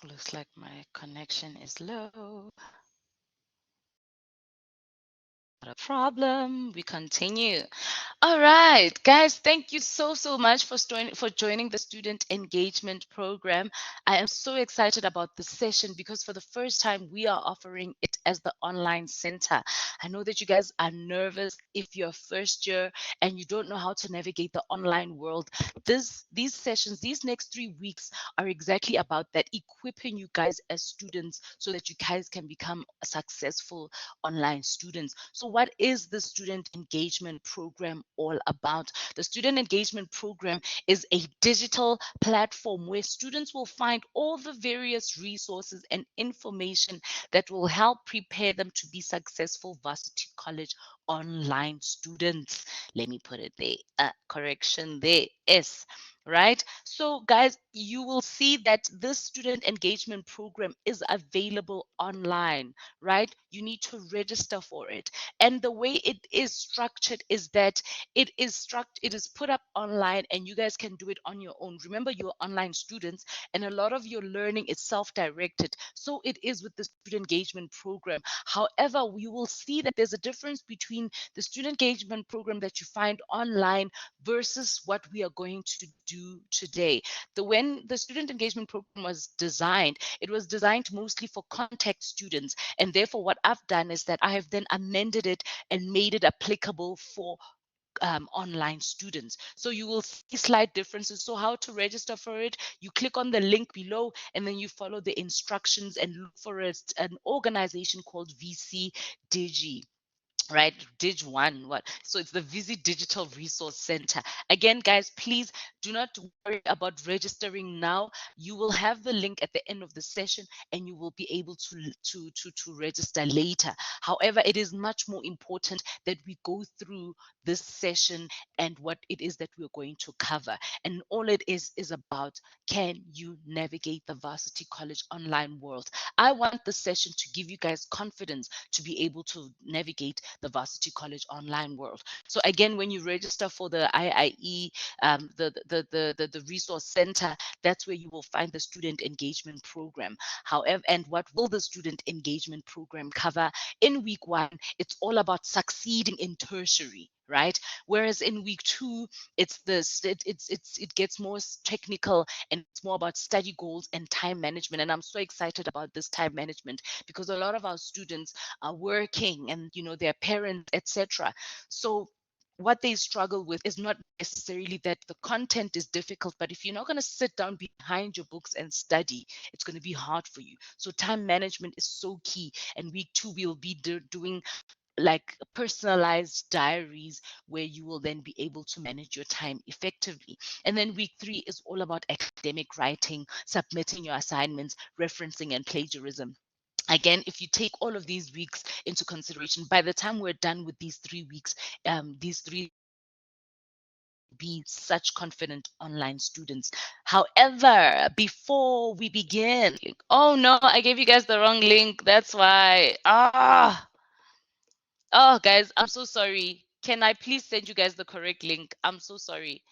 Looks like my connection is low. Not a problem. We continue. All right, guys, thank you so much for joining the student engagement program. I am so excited about this session because for the first time we are offering it as the online center. I know that you guys are nervous if you're first year and you don't know how to navigate the online world. These sessions, these next 3 weeks are exactly about that, equipping you guys as students so that you guys can become successful online students. So what is the student engagement program all about? The student engagement program is a digital platform where students will find all the various resources and information that will help prepare them to be successful varsity college online students. Let me put it there. Correction there. S. Right? So, guys, you will see that this student engagement program is available online, right? You need to register for it. And the way it is structured is that it is put up online and you guys can do it on your own. Remember, you're online students and a lot of your learning is self-directed. So it is with the student engagement program. However, you will see that there's a difference between the student engagement program that you find online versus what we are going to do today. When the student engagement program was designed, it was designed mostly for contact students. And therefore, what I've done is that I have then amended it and made it applicable for online students. So you will see slight differences. So how to register for it, you click on the link below and then you follow the instructions and look for an organization called VC Digi, right? Dig1, what? So it's the Visit Digital Resource Center. Again, guys, please do not worry about registering now. You will have the link at the end of the session and you will be able to register later. However, it is much more important that we go through this session and what it is that we're going to cover. And all it is about, can you navigate the varsity college online world? I want the session to give you guys confidence to be able to navigate the varsity college online world. So again, when you register for the IIE, the resource center, that's where you will find the student engagement program. However, and what will the student engagement program cover? In week 1, it's all about succeeding in tertiary, right? Whereas in week 2, it gets more technical and it's more about study goals and time management. And I'm so excited about this time management because a lot of our students are working and their parents, etc. So what they struggle with is not necessarily that the content is difficult, but if you're not going to sit down behind your books and study, it's going to be hard for you. So time management is so key. And week 2, we'll be doing like personalized diaries where you will then be able to manage your time effectively. And then week 3 is all about academic writing, submitting your assignments, referencing, and plagiarism. Again, if you take all of these weeks into consideration, by the time we're done with these 3 weeks, these three be such confident online students. However, before we begin, oh no, I gave you guys the wrong link. That's why. Oh, guys, I'm so sorry. Can I please send you guys the correct link? I'm so sorry.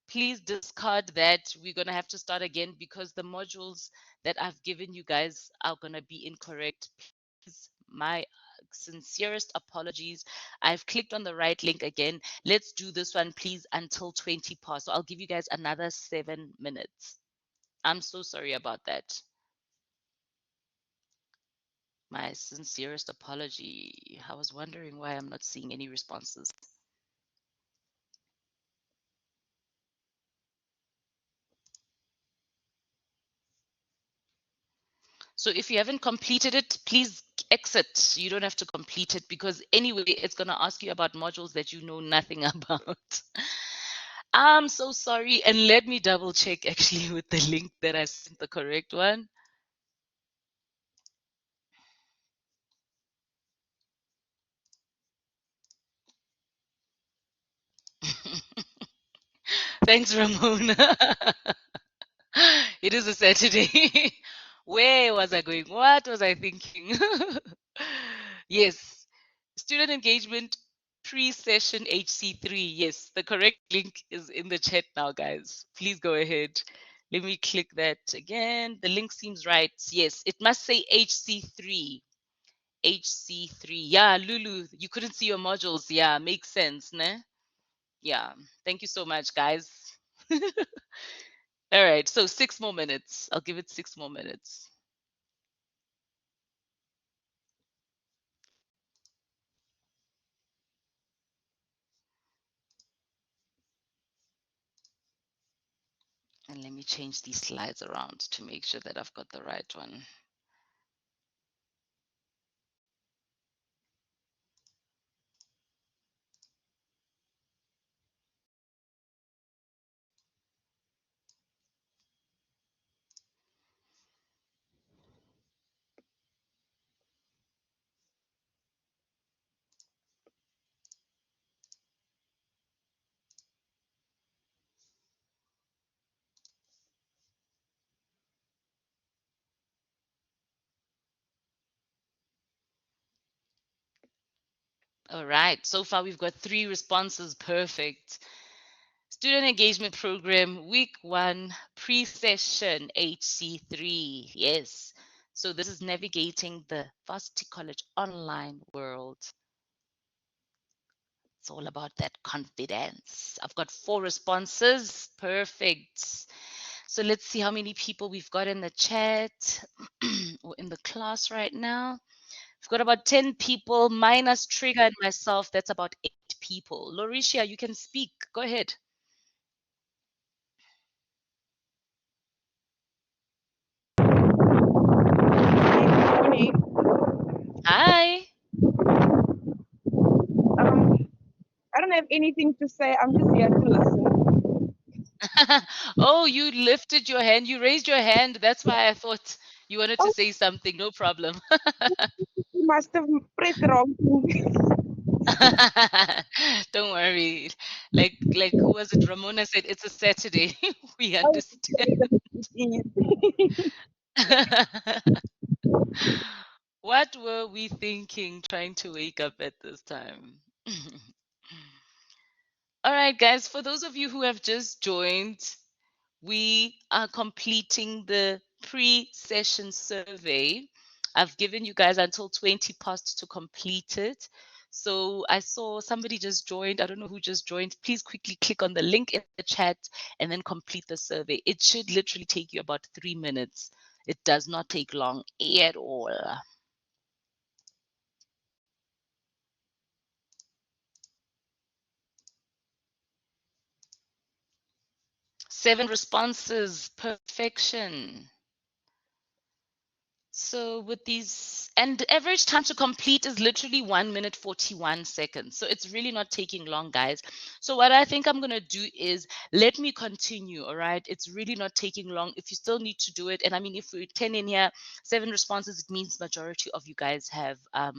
Please discard that. We're going to have to start again because the modules that I've given you guys are going to be incorrect. Please, my sincerest apologies. I've clicked on the right link again. Let's do this one, please, until 20 past. So I'll give you guys another 7 minutes. I'm so sorry about that. My sincerest apology. I was wondering why I'm not seeing any responses. So if you haven't completed it, please exit. You don't have to complete it because anyway, it's going to ask you about modules that you know nothing about. I'm so sorry. And let me double check actually with the link that I sent the correct one. Thanks, Ramona. It is a Saturday. Where was I going? What was I thinking? Yes, student engagement pre-session HC3. Yes, the correct link is in the chat now, guys. Please go ahead. Let me click that again. The link seems right. Yes, it must say HC3. HC3. Yeah, Lulu, you couldn't see your modules. Yeah, makes sense, ne? Yeah. Thank you so much, guys. All right, so 6 more minutes. I'll give it 6 more minutes. And let me change these slides around to make sure that I've got the right one. All right, so far we've got 3 responses. Perfect. Student Engagement Program, Week 1, Pre-Session HC3. Yes. So this is navigating the Varsity College online world. It's all about that confidence. I've got 4 responses. Perfect. So let's see how many people we've got in the chat or in the class right now. We've got about 10 people minus Trigger and myself. That's about 8 people. Lauricia, you can speak. Go ahead. Morning. Hi. I don't have anything to say. I'm just here to listen. Oh, you lifted your hand. You raised your hand. That's why I thought you wanted to Oh, say something. No problem. you must have pressed the wrong thing. Don't worry. Like who was it? Ramona said it's a Saturday. We Oh, understand. it is. What were we thinking trying to wake up at this time? All right, guys, for those of you who have just joined, we are completing the pre-session survey. I've given you guys until 20 past to complete it. So I saw somebody just joined. I don't know who just joined. Please quickly click on the link in the chat and then complete the survey. It should literally take you about 3 minutes. It does not take long at all. 7 responses, perfection. So with these, and the average time to complete is literally 1 minute 41 seconds. So it's really not taking long, guys. So what I think I'm gonna do is let me continue. All right, it's really not taking long. If you still need to do it, and I mean, if we're 10 in here, 7 responses, it means majority of you guys have what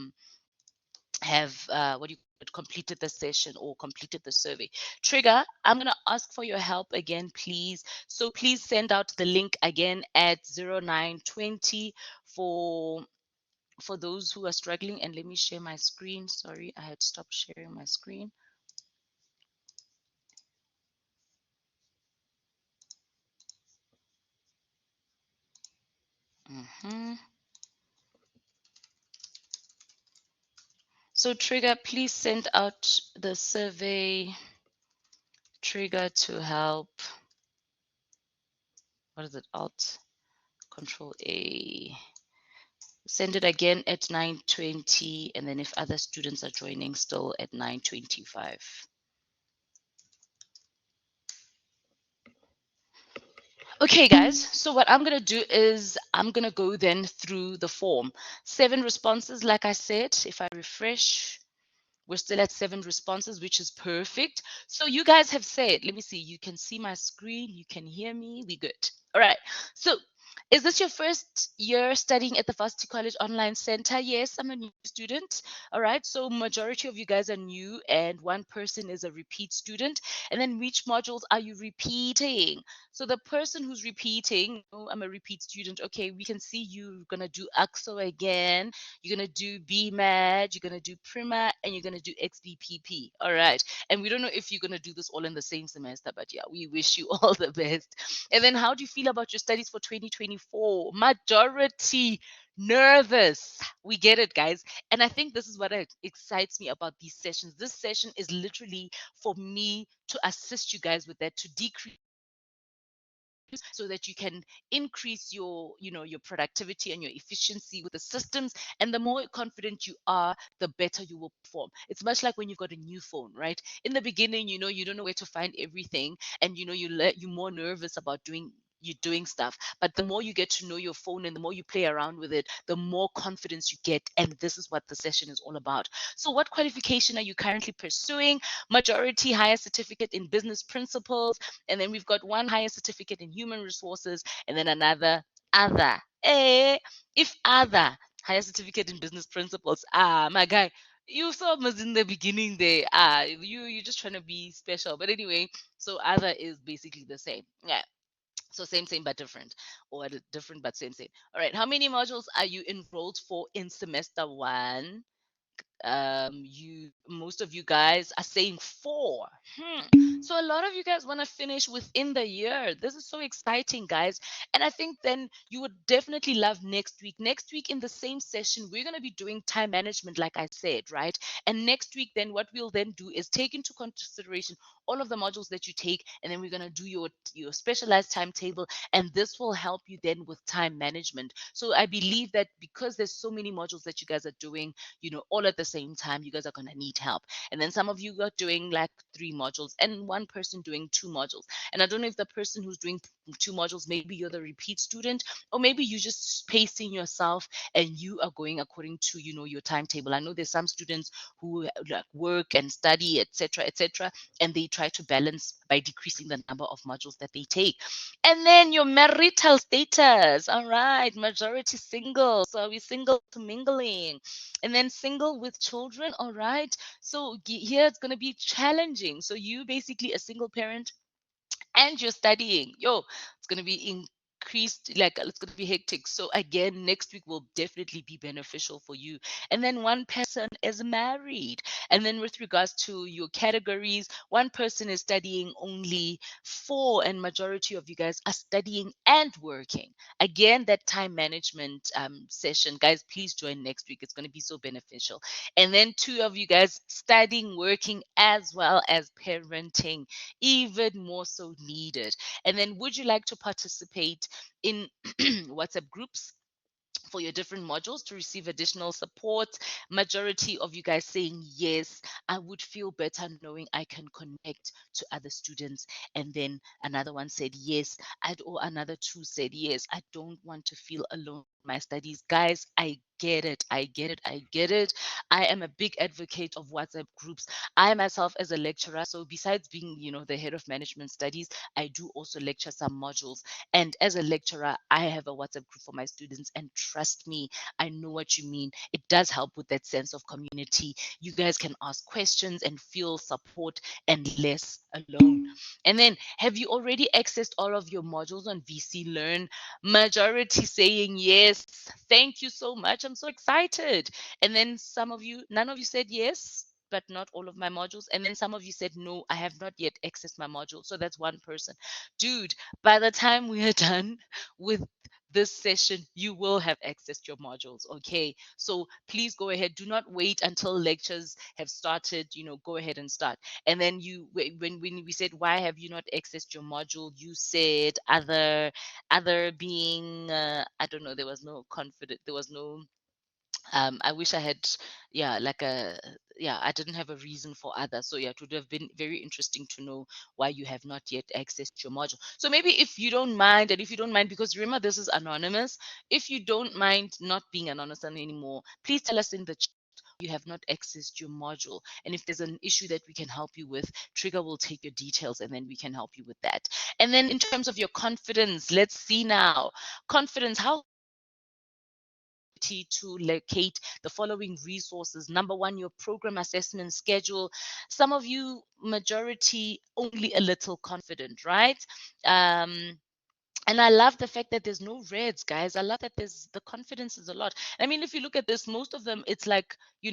do you call it, completed the session or completed the survey. Trigger, I'm going to ask for your help again, please. So please send out the link again at 0920 for those who are struggling. And let me share my screen. Sorry, I had stopped sharing my screen. So Trigger, please send out the survey. Trigger to help. What is it? Alt Control A. Send it again at 9:20, and then if other students are joining still at 9:25. Okay, guys, so what I'm going to do is I'm going to go then through the form. 7 responses, like I said. If I refresh, we're still at 7 responses, which is perfect. So you guys have said, let me see, you can see my screen, you can hear me, we good. All right, so Is this your first year studying at the Varsity College Online Center? Yes, I'm a new student. All right. So majority of you guys are new and one person is a repeat student. And then which modules are you repeating? So the person who's repeating, oh, I'm a repeat student. Okay, we can see you're gonna do AXO again. You're gonna do BMAD, you're gonna do Prima, and you're gonna do XBPP. All right. And we don't know if you're gonna do this all in the same semester, but yeah, we wish you all the best. And then how do you feel about your studies for 2024? Majority nervous. We get it, guys. And I think this is what excites me about these sessions. This session is literally for me to assist you guys with that, to decrease so that you can increase your your productivity and your efficiency with the systems. And the more confident you are, the better you will perform. It's much like when you've got a new phone, right? In the beginning, you don't know where to find everything, and you're more nervous about doing stuff. But the more you get to know your phone and the more you play around with it, the more confidence you get. And this is what the session is all about. So what qualification are you currently pursuing? Majority higher certificate in business principles, and then we've got one higher certificate in human resources, and then another other. If other higher certificate in business principles, my guy, you saw us in the beginning there. You're just trying to be special. But anyway, so other is basically the same. Yeah. So same but different, or different but same. All right. How many modules are you enrolled for in semester one? You Most of you guys are saying four. So a lot of you guys want to finish within the year. This is so exciting, guys. And I think then you would definitely love next week. Next week in the same session, we're going to be doing time management, like I said, right? And next week, then what we'll then do is take into consideration all of the modules that you take, and then we're going to do your specialized timetable, and this will help you then with time management. So I believe that because there's so many modules that you guys are doing, all at the same time, you guys are going to need help. And then some of you are doing like three modules and one person doing two modules. And I don't know if the person who's doing two modules, maybe you're the repeat student, or maybe you're just pacing yourself and you are going according to, your timetable. I know there's some students who like work and study, etc., and they try to balance by decreasing the number of modules that they take. And then your marital status. All right, majority single. So are we single to mingling? And then single with children. All right. So here it's going to be challenging. So you basically a single parent and you're studying. It's going to be increased, like it's going to be hectic. So again, next week will definitely be beneficial for you. And then one person is married. And then with regards to your categories, one person is studying only, four and majority of you guys are studying and working. Again, that time management session, guys, please join next week. It's going to be so beneficial. And then two of you guys studying, working, as well as parenting, even more so needed. And then, would you like to participate in WhatsApp groups for your different modules to receive additional support? Majority of you guys saying yes. I would feel better knowing I can connect to other students. And then another one said yes. Or another two said yes. I don't want to feel alone in my studies. Guys, I get it. I get it. I get it. I am a big advocate of WhatsApp groups. I myself, as a lecturer, so besides being, the head of management studies, I do also lecture some modules. And as a lecturer, I have a WhatsApp group for my students. And trust me, I know what you mean. It does help with that sense of community. You guys can ask questions and feel support and less alone. And then, have you already accessed all of your modules on VC Learn? Majority saying yes. Thank you so much. I'm so excited. And then none of you said yes, but not all of my modules. And then some of you said, no, I have not yet accessed my module. So that's one person. Dude, by the time we are done with this session, you will have accessed your modules. Okay. So please go ahead. Do not wait until lectures have started. Go ahead and start. And then when we said, why have you not accessed your module? You said other being, I don't know, there was no confident, there was no I wish I had, yeah, I didn't have a reason for others. So yeah, it would have been very interesting to know why you have not yet accessed your module. So maybe if you don't mind, and if you don't mind, because remember this is anonymous, if you don't mind not being anonymous anymore, please tell us in the chat. you have not accessed your module. And if there's an issue that we can help you with, Trigger will take your details and then we can help you with that. And then in terms of your confidence, let's see now. Confidence, how to locate the following resources. Number one, your program assessment schedule. Some of you, majority, only a little confident, right? Um, and I love the fact that there's no reds, guys. I love that there's the confidence is a lot. I mean, if you look at this, most of them, it's like, you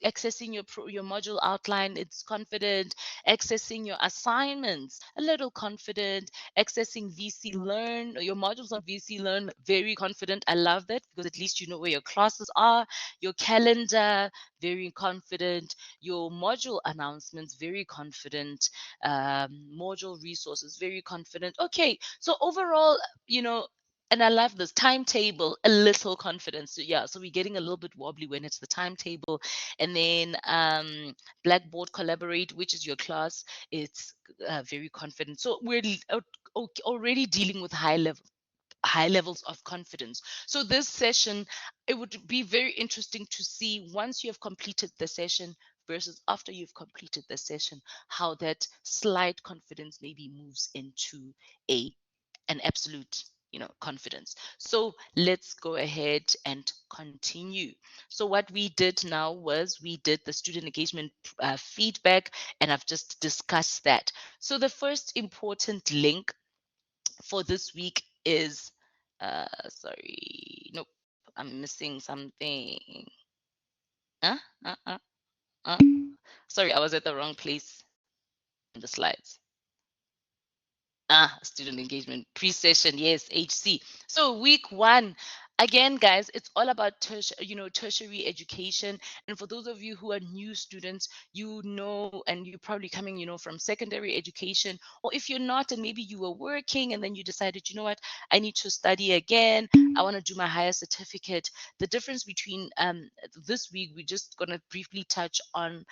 accessing your module outline, it's confident, accessing your assignments, a little confident, accessing VC Learn, your modules on VC Learn, very confident. I love that because at least you know where your classes are, your calendar, very confident, your module announcements, very confident, module resources, very confident. Okay, so overall, and I love this timetable, a little confidence. So yeah, so we're getting a little bit wobbly when it's the timetable. And then Blackboard Collaborate, which is your class, it's very confident. So we're already dealing with high levels of confidence. So this session, it would be very interesting to see once you have completed the session versus after you've completed the session, how that slight confidence maybe moves into a an absolute confidence. So let's go ahead and continue. So what we did now was we did the student engagement feedback, and I've just discussed that. So the first important link for this week is sorry, nope, I'm missing something. uh, uh, uh, uh. Sorry, I was at the wrong place in the slides. Student engagement pre-session, yes, HC. So week one, again, guys, it's all about tertiary education. And for those of you who are new students, and you're probably coming, from secondary education, or if you're not, and maybe you were working and then you decided, you know what, I need to study again. I want to do my higher certificate. The difference between this week, we're just gonna briefly touch on,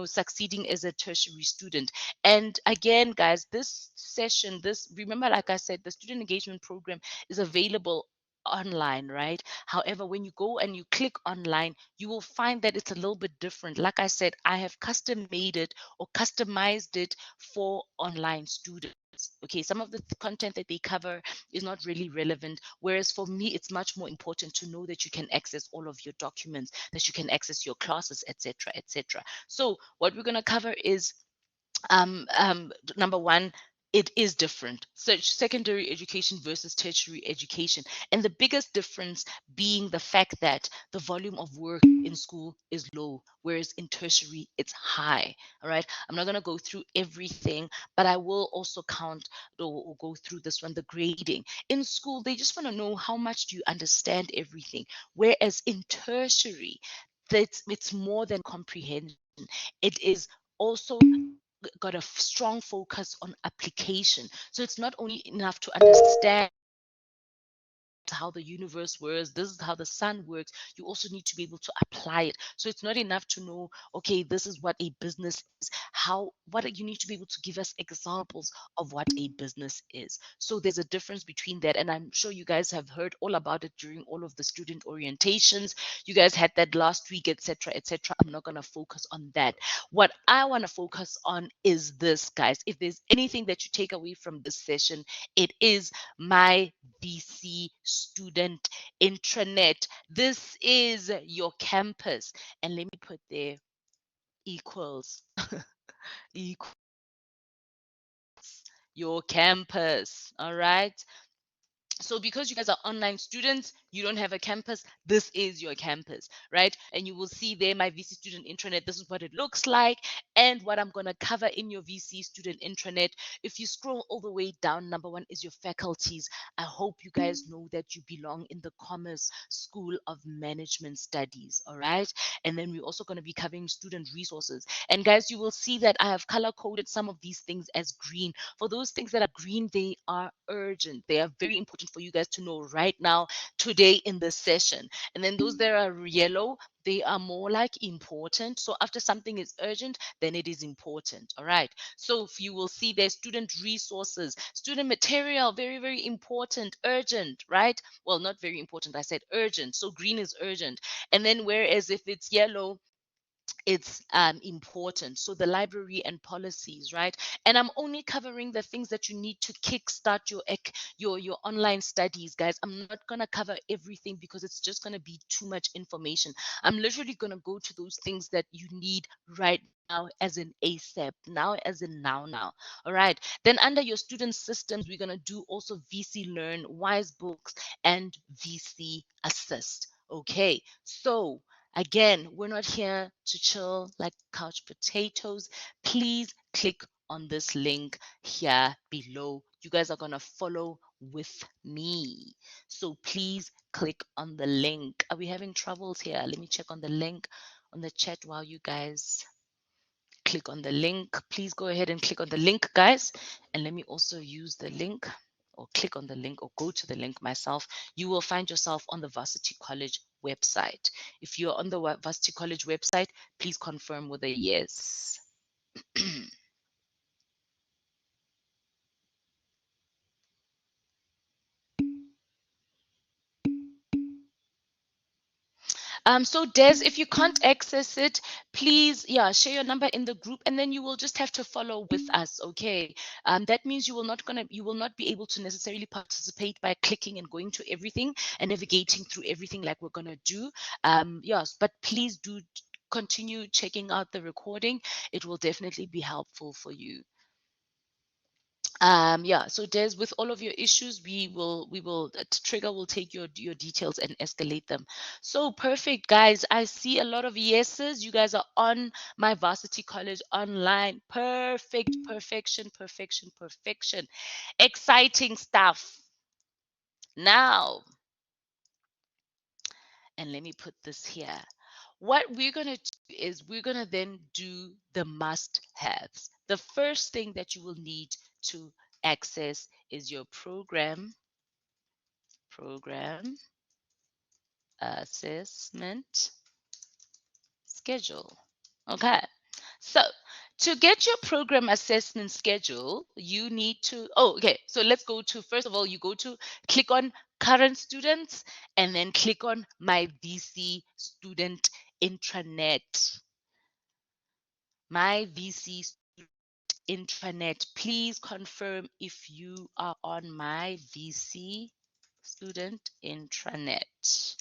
succeeding as a tertiary student. And again, guys, this session, remember, like I said, the student engagement program is available online, right? However, when you go and you click online, you will find that it's a little bit different. Like I said, I have custom made it or customized it for online students. Okay, some of the content that they cover is not really relevant. Whereas for me, it's much more important to know that you can access all of your documents, that you can access your classes, etc., etc. So what we're going to cover is number one, it is different. So secondary education versus tertiary education. And the biggest difference being the fact that the volume of work in school is low, whereas in tertiary it's high. All right. I'm not going to go through everything, but I will also count or go through this one, the grading. In school, they just want to know how much do you understand everything. Whereas in tertiary, it's more than comprehension. It is also got a strong focus on application. So it's not only enough to understand how the universe works, this is how the sun works, you also need to be able to apply it. So it's not enough to know, okay, this is what a business is. What you need to be able to give us examples of what a business is. So there's a difference between that. And I'm sure you guys have heard all about it during all of the student orientations. You guys had that last week, etc., etc. I'm not going to focus on that. What I want to focus on is this, guys. If there's anything that you take away from this session, it is my VC student intranet. This is your campus. And let me put there equals equals your campus. All right. So because you guys are online students, you don't have a campus, this is your campus, right? And you will see there my VC student intranet, this is what it looks like, and what I'm going to cover in your VC student intranet. If you scroll all the way down, number one is your faculties. I hope you guys know that you belong in the Commerce School of Management Studies, all right? And then we're also going to be covering student resources. And guys, you will see that I have color coded some of these things as green. For those things that are green, they are urgent. They are very important information for you guys to know right now, today in this session. And then those that are yellow, they are more like important. So after something is urgent, then it is important. All right. So if you will see there's student resources, student material, very, very important, urgent, right? Well, not very important. I said urgent. So green is urgent. And then whereas if it's yellow, it's important. So the library and policies, right? And I'm only covering the things that you need to kickstart your online studies, guys. I'm not gonna cover everything because it's just gonna be too much information. I'm literally gonna go to those things that you need right now, as in ASAP, now as in now. All right. Then under your student systems, we're gonna do also VC Learn, Wise Books, and VC Assist. Okay. So again, we're not here to chill like couch potatoes. Please click on this link here below. You guys are going to follow with me. So please click on the link. Are we having troubles here? Let me check on the link on the chat while you guys click on the link. Please go ahead and click on the link, guys. And let me also use the link or click on the link or go to the link myself. You will find yourself on the Varsity College website. If you're on the Varsity College website, please confirm with a yes. So Des, if you can't access it, please, yeah, share your number in the group, and then you will just have to follow with us, okay? That means you will not be able to necessarily participate by clicking and going to everything and navigating through everything like we're gonna do. Yes, but please do continue checking out the recording. It will definitely be helpful for you. Yeah, so Des, with all of your issues, we will Trigger will take your details and escalate them. So perfect, guys. I see a lot of yeses. You guys are on my Varsity College online. Perfect, perfection. Exciting stuff. Now, and let me put this here. What we're going to do is we're going to then do the must haves. The first thing that you will need to access is your program assessment schedule. Okay. So to get your program assessment schedule, you need to, oh, okay. So let's go to, first of all, you go to click on current students and then click on my VC student intranet. My VC intranet. Please confirm if you are on my VC student intranet.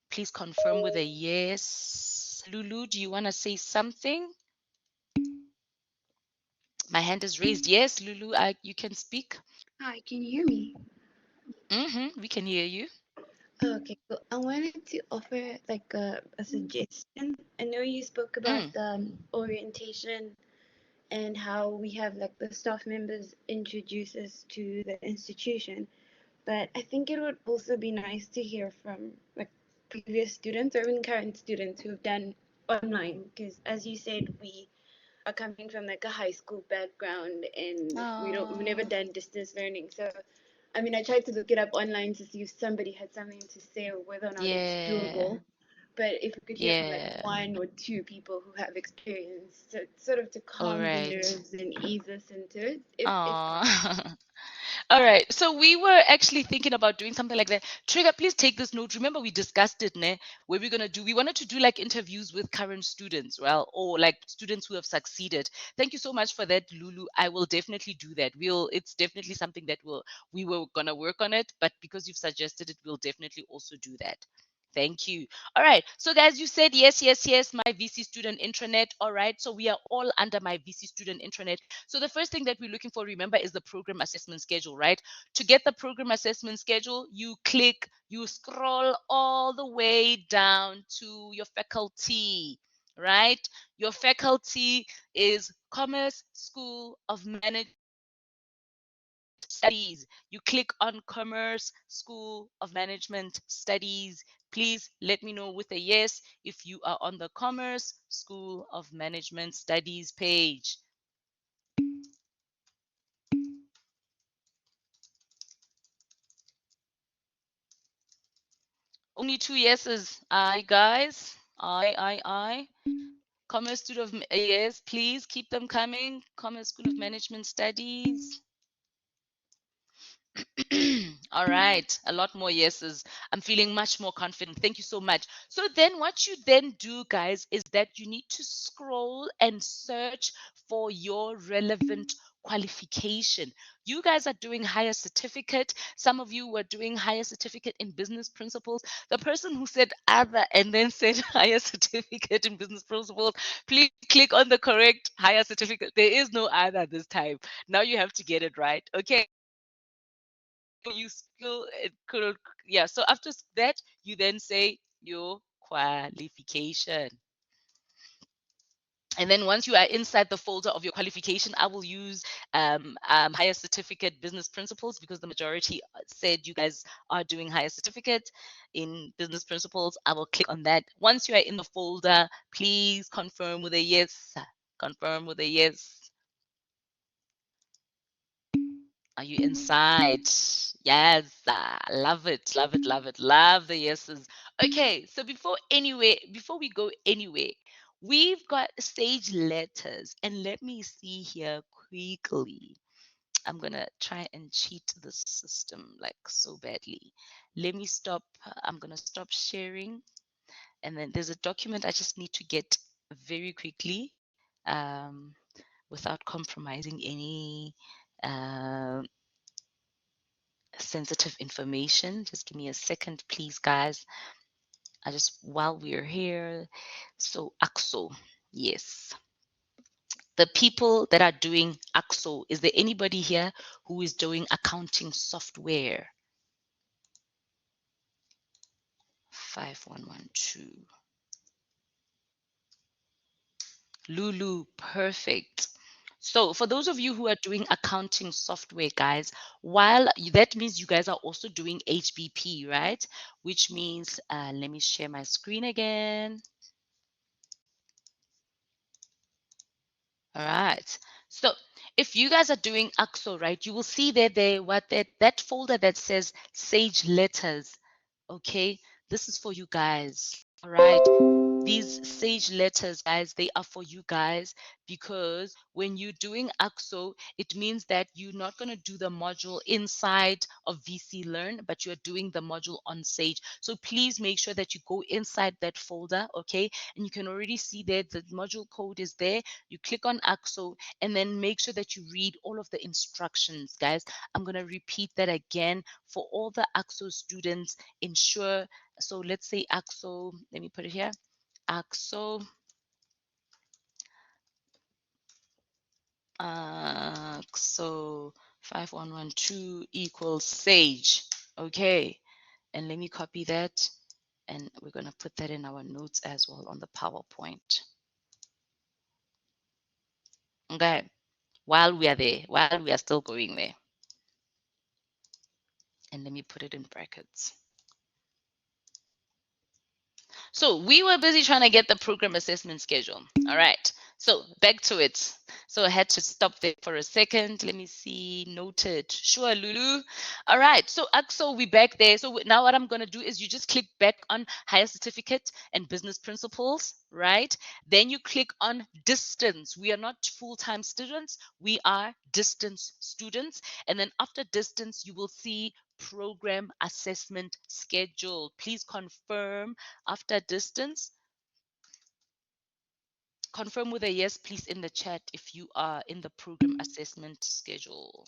Please confirm with a yes. Lulu, do you want to say something? My hand is raised. Yes, Lulu, you can speak. Hi, can you hear me? We can hear you. Okay, so I wanted to offer like a suggestion. I know you spoke about Mm, orientation and how we have like the staff members introduce us to the institution, but I think it would also be nice to hear from like previous students or even current students who've done online, because as you said, we are coming from like a high school background and we've never oh, done distance learning. So I mean, I tried to look it up online to see if somebody had something to say or whether or not it's yeah, doable. But if we could hear from like yeah. one or two people who have experience, to, sort of to All calm the right. nerves and ease us into it, if possible. Oh. All right. So we were actually thinking about doing something like that. Trigger, please take this note. Remember, we discussed it, ne? Where we wanted to do like interviews with current students, well, or like students who have succeeded. Thank you so much for that, Lulu. I will definitely do that. It's definitely something that we were gonna work on it, but because you've suggested it, we'll definitely also do that. Thank you. All right. So, guys, you said yes, my VC student intranet. All right. So, we are all under my VC student intranet. So, the first thing that we're looking for, remember, is the program assessment schedule, right? To get the program assessment schedule, you scroll all the way down to your faculty, right? Your faculty is Commerce School of Management Studies. You click on Commerce School of Management Studies. Please let me know with a yes if you are on the Commerce School of Management Studies page. Only 2 yeses. Aye, guys. Aye. Commerce School of yes, please keep them coming. Commerce School of Management Studies. All right, a lot more yeses. I'm feeling much more confident. Thank you so much. So then what you then do, guys, is that you need to scroll and search for your relevant qualification. You guys are doing higher certificate. Some of you were doing higher certificate in business principles. The person who said other and then said higher certificate in business principles, please click on the correct higher certificate. There is no other this time. Now you have to get it right. Okay, you skill it could, yeah, so after that you then say your qualification, and then once you are inside the folder of your qualification, I will use higher certificate business principles, because the majority said you guys are doing higher certificate in business principles. I will click on that. Once you are in the folder, please confirm with a yes. Confirm with a yes. Are you inside? Yes, love it, love it, love it, love the yeses. Okay, so before we go anywhere, we've got stage letters, and let me see here quickly. I'm gonna try and cheat the system like so badly. Let me stop. I'm gonna stop sharing, and then there's a document I just need to get very quickly, without compromising any. Um, sensitive information. Just give me a second, please, guys. I just while we're here. So AXO, yes. The people that are doing AXO, is there anybody here who is doing accounting software? 5112. Lulu, perfect. So for those of you who are doing accounting software, guys, that means you guys are also doing HBP, right? Which means, let me share my screen again. All right. So if you guys are doing AXO, right, you will see that folder that says Sage Letters. Okay, this is for you guys. All right. These Sage Letters, guys, they are for you guys, because when you're doing AXO, it means that you're not going to do the module inside of VC Learn, but you're doing the module on Sage. So please make sure that you go inside that folder, okay? And you can already see there the module code is there. You click on AXO, and then make sure that you read all of the instructions, guys. I'm going to repeat that again for all the AXO students. Ensure, so let's say AXO, let me put it here. AXO, 5112 equals Sage. Okay, and let me copy that, and we're going to put that in our notes as well on the PowerPoint. Okay, while we are still going there, and let me put it in brackets. So we were busy trying to get the program assessment schedule. All right. So back to it. So I had to stop there for a second. Let me see. Noted. Sure, Lulu. All right. So Axel, we back there. So now what I'm going to do is you just click back on higher certificate and business principles, right? Then you click on distance. We are not full-time students. We are distance students. And then after distance, you will see program assessment schedule. Please confirm after distance. Confirm with a yes, please, in the chat if you are in the program assessment schedule.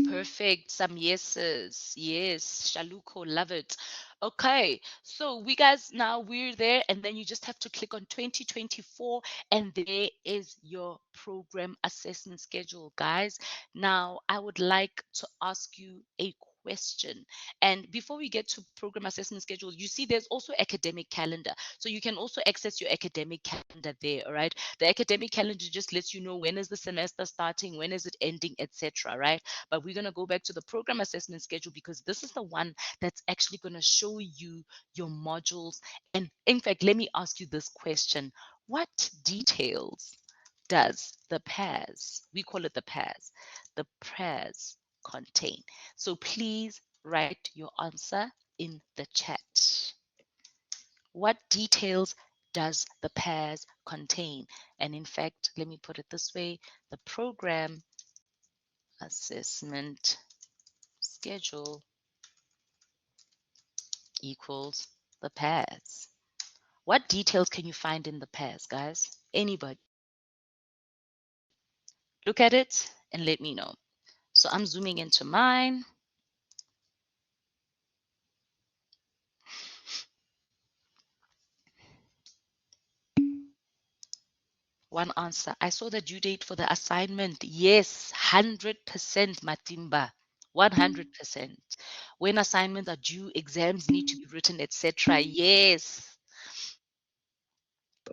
Perfect. Some yeses. Yes. Shaluko, love it. Okay. So we're there, and then you just have to click on 2024, and there is your program assessment schedule, guys. Now, I would like to ask you a question. And before we get to program assessment schedule, you see there's also academic calendar. So you can also access your academic calendar there, all right? The academic calendar just lets you know when is the semester starting, when is it ending, etc., right? But we're going to go back to the program assessment schedule because this is the one that's actually going to show you your modules. And in fact, let me ask you this question. What details does the PAS, we call it the PAS contain? So please write your answer in the chat. What details does the PAS contain? And in fact, let me put it this way, the program assessment schedule equals the PAS. What details can you find in the PAS, guys? Anybody? Look at it and let me know. So I'm zooming into mine. One answer. I saw the due date for the assignment. Yes, 100% Matimba. 100%. When assignments are due, exams need to be written, etc. Yes.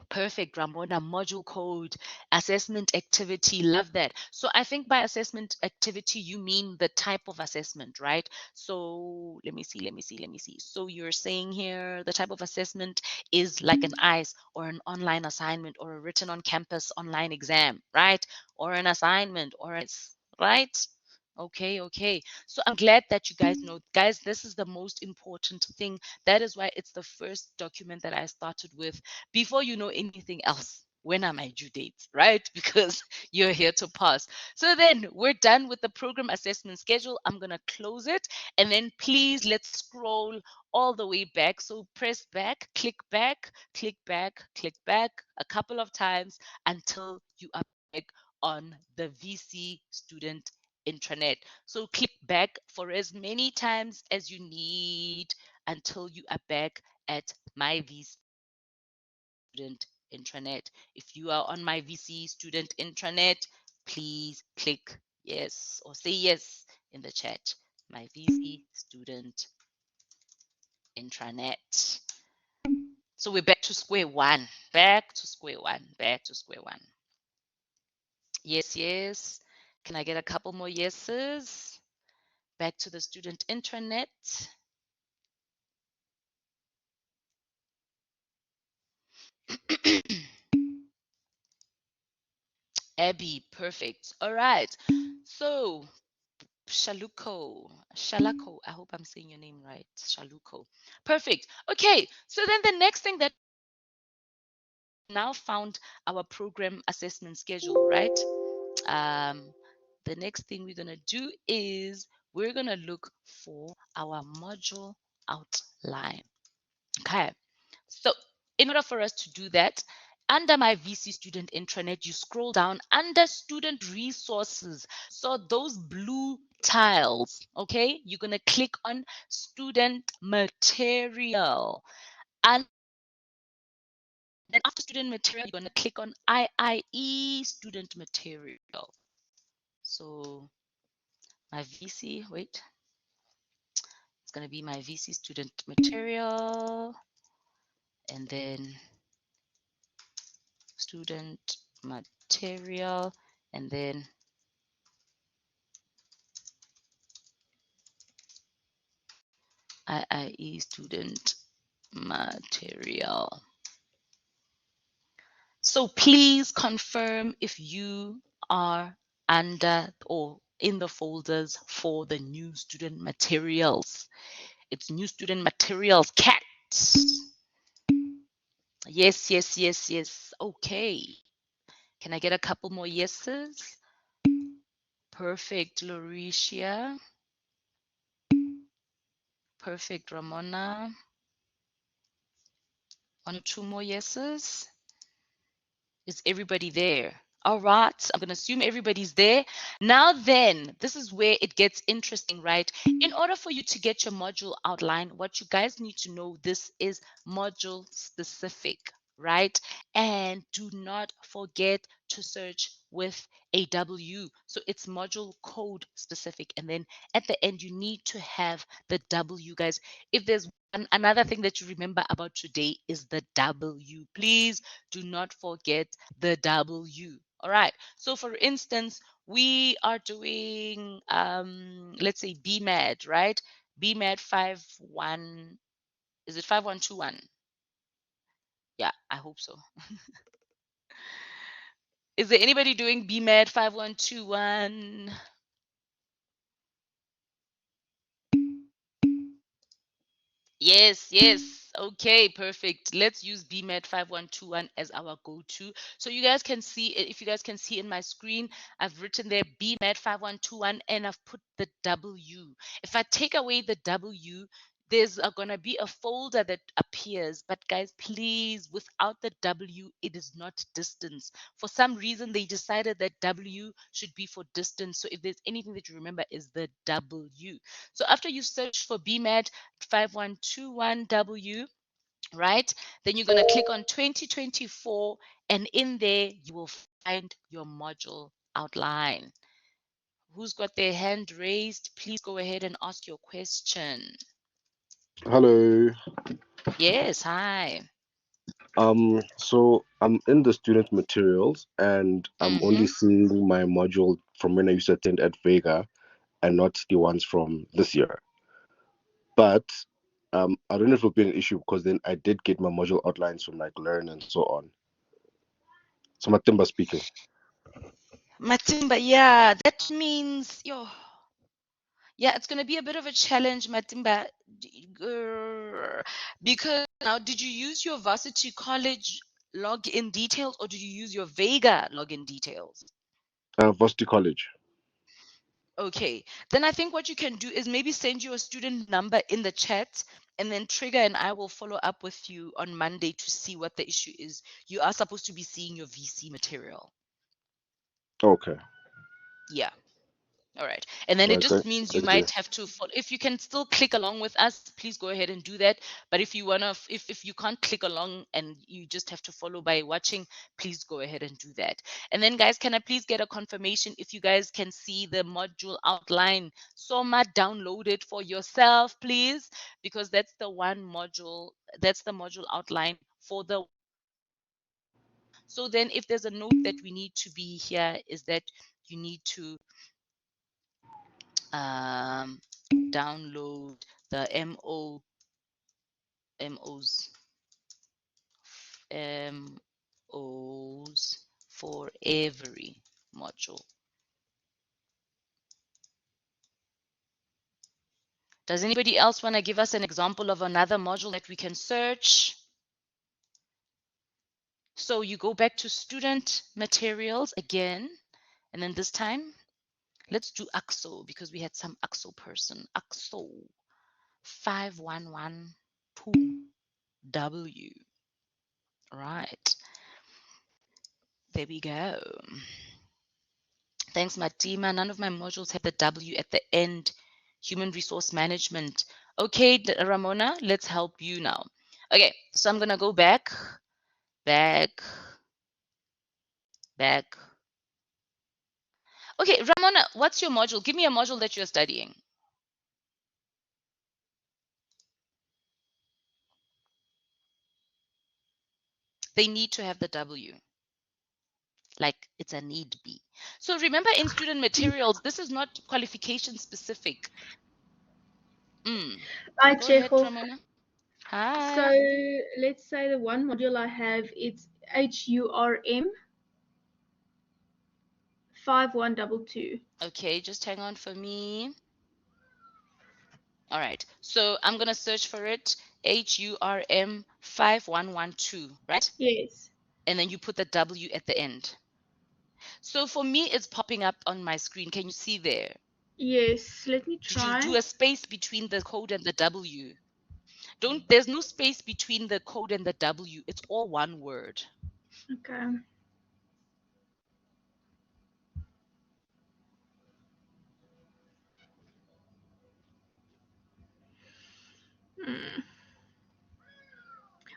Perfect, Ramona. Module code, assessment activity. Love that. So I think by assessment activity, you mean the type of assessment, right? So let me see. So you're saying here the type of assessment is like an ICE or an online assignment or a written on campus online exam, right? Or an assignment or right? Okay, okay. So I'm glad that you guys know, guys, this is the most important thing. That is why it's the first document that I started with before you know anything else. When are my due dates, right? Because you're here to pass. So then we're done with the program assessment schedule. I'm going to close it. And then please let's scroll all the way back. So press back, click back a couple of times until you are back on the VC student intranet. So click back for as many times as you need until you are back at my VC student intranet. If you are on my VC student intranet, please click yes or say yes in the chat. My VC student intranet. So we're back to square one. Back to square one. Back to square one. Yes, yes. Can I get a couple more yeses? Back to the student intranet. Abby, perfect. All right. So Shalako. I hope I'm saying your name right. Shaluko. Perfect. Okay. So then the next thing that now found our program assessment schedule, right? Um, the next thing we're gonna do is we're gonna look for our module outline. Okay. So in order for us to do that, under my VC student intranet, you scroll down under student resources. So those blue tiles, okay, you're going to click on student material. And then after student material, you're going to click on IIE student material. So my VC, wait, it's going to be my VC student material. And then student material, and then IIE student material. So please confirm if you are under or in the folders for the new student materials. It's new student materials, cat. Yes, yes, yes, yes. Okay. Can I get a couple more yeses? Perfect, Lauricia. Perfect, Ramona. One or two more yeses. Is everybody there? All right. I'm going to assume everybody's there. Now, then, this is where it gets interesting, right? In order for you to get your module outline, what you guys need to know, this is module specific, right? And do not forget to search with a W. So it's module code specific. And then at the end, you need to have the W, guys. If there's another thing that you remember about today is the W. Please do not forget the W. All right. So for instance, we are doing let's say BMAD, right? BMAD 51, is it 5121? Yeah, I hope so. Is there anybody doing BMAD 5121? Yes, yes. Okay, perfect. Let's use BMAT 5121 as our go-to. So you guys can see it. If you guys can see in my screen, I've written there BMAT 5121 and I've put the W. If I take away the W, there's going to be a folder that appears. But guys, please, without the W, it is not distance. For some reason, they decided that W should be for distance. So if there's anything that you remember is the W. So after you search for BMAT 5121W, right? Then you're going to click on 2024, and in there you will find your module outline. Who's got their hand raised? Please go ahead and ask your question. Hello. Yes, hi. So I'm in the student materials and I'm only Mm-hmm. seeing my module from when I used to attend at Vega and not the ones from this year. But I don't know if it'll be an issue because then I did get my module outlines from like Learn and so on. So Matimba speaking. Matimba, yeah, that means, yeah, it's going to be a bit of a challenge, Matimba, because now, did you use your Varsity College login details or did you use your Vega login details? Varsity College. Okay, then I think what you can do is maybe send your student number in the chat, and then Trigger and I will follow up with you on Monday to see what the issue is. You are supposed to be seeing your VC material. Okay. Yeah. All right. And then All it right, just means you thank you. might have to follow. If you can still click along with us, please go ahead and do that. But if you wanna, if you can't click along and you just have to follow by watching, please go ahead and do that. And then, guys, can I please get a confirmation if you guys can see the module outline? Soma, download it for yourself, please, because that's the one module. That's the module outline for the. So then, if there's a note that we need to be here, is that you need to um, download the MOs MOs for every module. Does anybody else want to give us an example of another module that we can search? So you go back to student materials again, and then this time let's do AXO because we had some AXO person. AXO 5112W. Right, there we go. Thanks, Matima. None of my modules have the W at the end. Human resource management. Okay, Ramona, let's help you now. Okay, so I'm going to go back, back, back. Okay, Ramona, what's your module? Give me a module that you're studying. They need to have the W. Like it's a need be. So remember in student materials, this is not qualification specific. Hi, Go ahead, Chekhov. Ramona. So Hi. let's say the one module I have, it's HURM 5122. Okay, just hang on for me. All right, so I'm going to search for it, HURM 5112, right? Yes. And then you put the W at the end. So for me, it's popping up on my screen. Can you see there? Yes. Let me Did you do try. a space between the code and the W? There's no space between the code and the W. It's all one word. Okay. Hmm.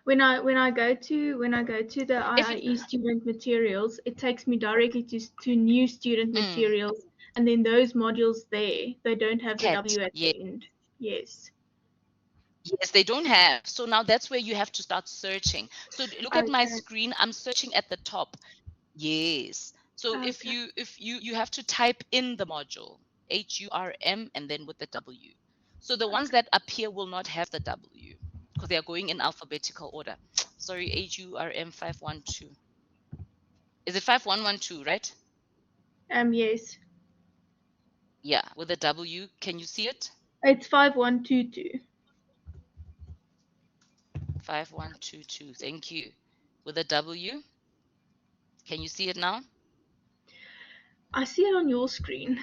When I go to the If you, IIE student materials, it takes me directly to new student mm, materials, and then those modules there, they don't have the cat, W at yeah, the end. Yes. yes, they don't have. So now that's where you have to start searching. So look at my Okay. screen. I'm searching at the top. Yes. So if Okay. you have to type in the module HURM and then with the W. So the ones that appear will not have the W because they are going in alphabetical order. Sorry, HURM 512. Is it 5112, right? Yes. Yeah, with the W. Can you see it? It's 5122. 5122. Thank you. With the W. Can you see it now? I see it on your screen,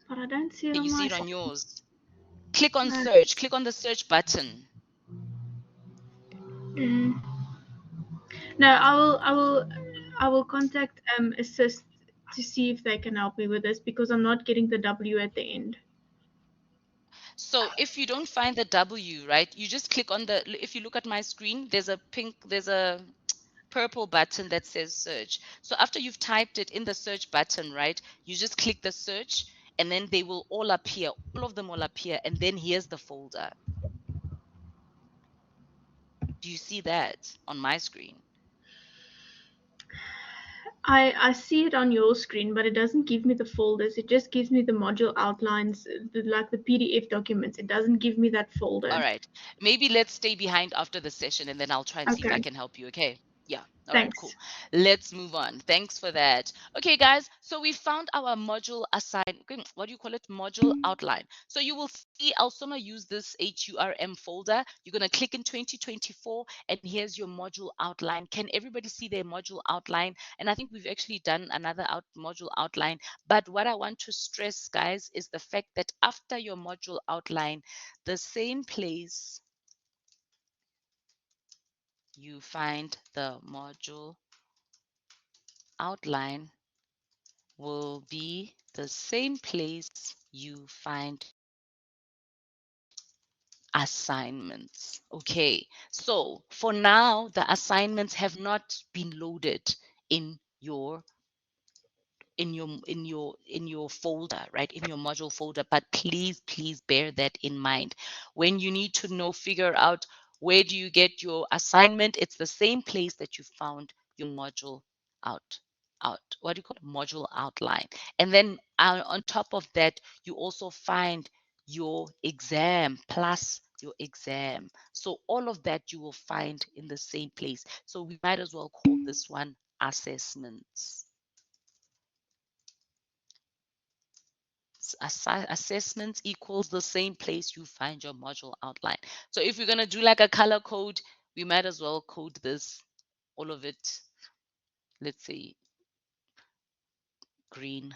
but I don't see it Can on you see my it on screen. yours? Click on No. search. Click on the search button. Mm. No, I will contact assist to see if they can help me with this because I'm not getting the W at the end. So if you don't find the W, right, you just click on the, if you look at my screen, there's a purple button that says search. So after you've typed it in the search button, right, you just click the search and then they will all appear. All of them will appear. And then here's the folder. Do you see that on my screen? I see it on your screen, but it doesn't give me the folders. It just gives me the module outlines, like the PDF documents. It doesn't give me that All folder. right. Maybe let's stay behind after the session and then I'll try and see if I Okay, can help you. Okay. Yeah. All right. Cool. thanks. Let's move on. Thanks for that. Okay, guys. So we found our module assign. What do you call it? Module outline. So you will see Alsoma use this HURM folder. You're going to click in 2024 and here's your module outline. Can everybody see their module outline? And I think we've actually done another module outline. But what I want to stress, guys, is the fact that after your module outline, the same place you find the module outline will be the same place you find assignments. Okay, so for now, the assignments have not been loaded in your in your folder, right, in your module folder, but please bear that in mind when you need to know, figure out where do you get your assignment. It's the same place that you found your module out what do you call it? Module outline. And then on top of that, you also find your exam plus your exam. So all of that you will find in the same place. So we might as well call this one assessments. Assessments equals the same place you find your module outline. So if we're going to do like a color code, we might as well code this, all of it, let's say green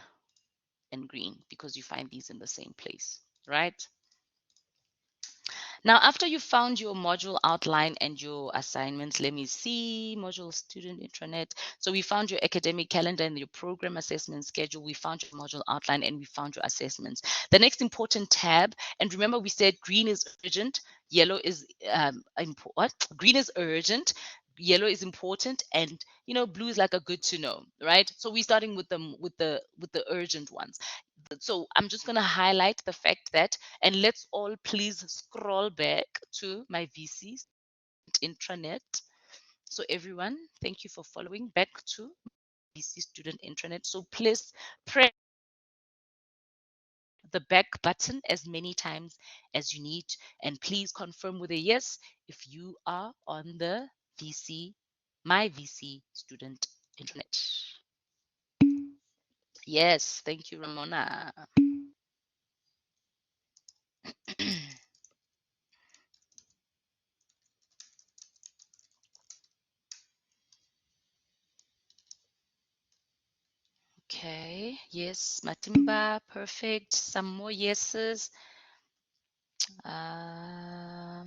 and green, because you find these in the same place, right? Now, after you found your module outline and your assignments, let me see, module student intranet. So we found your academic calendar and your program assessment schedule. We found your module outline and we found your assessments. The next important tab, and remember we said green is urgent, yellow is what? Green is urgent, yellow is important, and blue is like a good to know, right? So we're starting with the urgent ones. So I'm just going to highlight the fact that, and let's all please scroll back to my VC intranet. So everyone, thank you for following back to VC student intranet. So please press the back button as many times as you need, and please confirm with a yes if you are on the VC, my VC student intranet. Yes, thank you, Ramona. Okay, yes, Matimba, perfect. Some more yeses. Uh,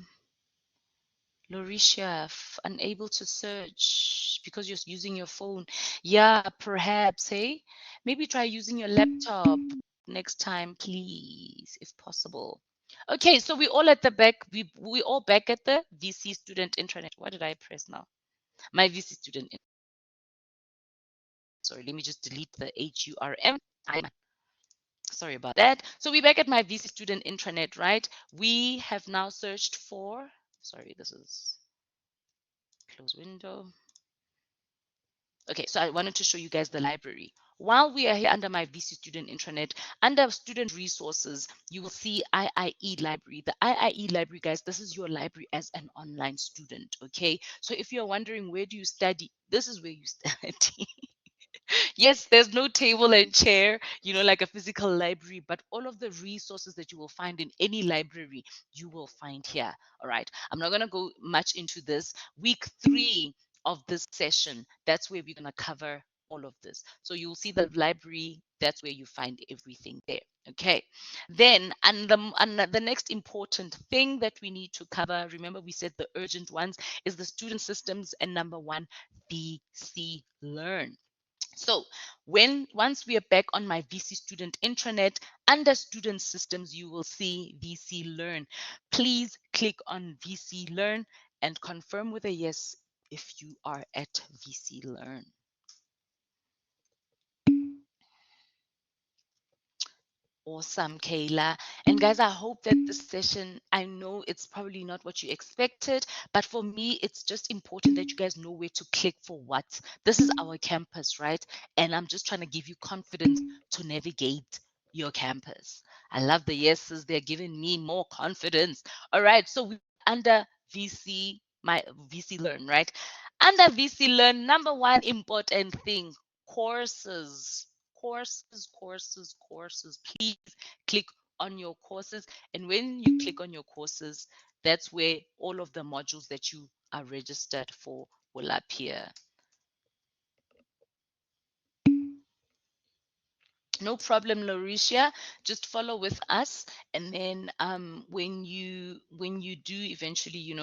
Lauricia, unable to search because you're using your phone. Yeah, perhaps, hey? Maybe try using your laptop next time, please, if possible. Okay, so we all at the back. We all back at the VC student intranet. What did I press now? My VC student. Sorry, let me just delete the HURM. Sorry about that. So we're back at my VC student intranet, right? We have now searched for. Sorry, this is close window. Okay, so I wanted to show you guys the library. While we are here under my VC student intranet, under student resources, you will see IIE library. The IIE library, guys, this is your library as an online student, okay? So if you're wondering where do you study, this is where you study. Yes, there's no table and chair, like a physical library, but all of the resources that you will find in any library, you will find here. All right. I'm not going to go much into this. Week 3 of this session, that's where we're going to cover all of this. So you'll see the library, that's where you find everything there. Okay. Then, and the next important thing that we need to cover, remember we said the urgent ones, is the student systems and number 1, VC Learn. So once we are back on my VC student intranet, under student systems, you will see VC Learn. Please click on VC Learn and confirm with a yes if you are at VC Learn. Awesome, Kayla. And guys, I hope that this session, I know it's probably not what you expected, but for me, it's just important that you guys know where to click for what. This is our campus, right? And I'm just trying to give you confidence to navigate your campus. I love the yeses. They're giving me more confidence. All right. So we under VC, my VC Learn, right? Under VC Learn, number 1 important thing, courses. Courses. Please click on your courses. And when you click on your courses, that's where all of the modules that you are registered for will appear. No problem, Lauricia. Just follow with us, and then when you do eventually,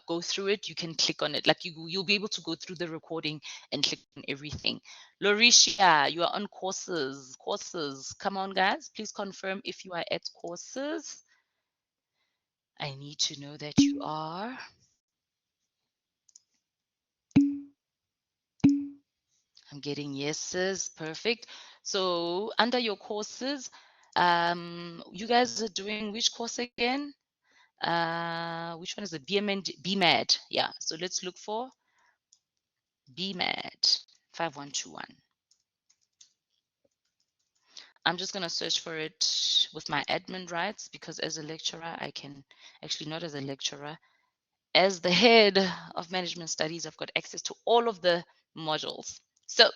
go through it, you can click on it. Like you'll be able to go through the recording and click on everything. Lauricia, you are on courses. Come on, guys. Please confirm if you are at courses. I need to know that you are. I'm getting yeses. Perfect. So under your courses, you guys are doing which course again? Which one is it? BMAD. Yeah. So let's look for BMAD 5121. I'm just going to search for it with my admin rights, because as a lecturer, I can actually, not as a lecturer, as the head of management studies, I've got access to all of the modules. So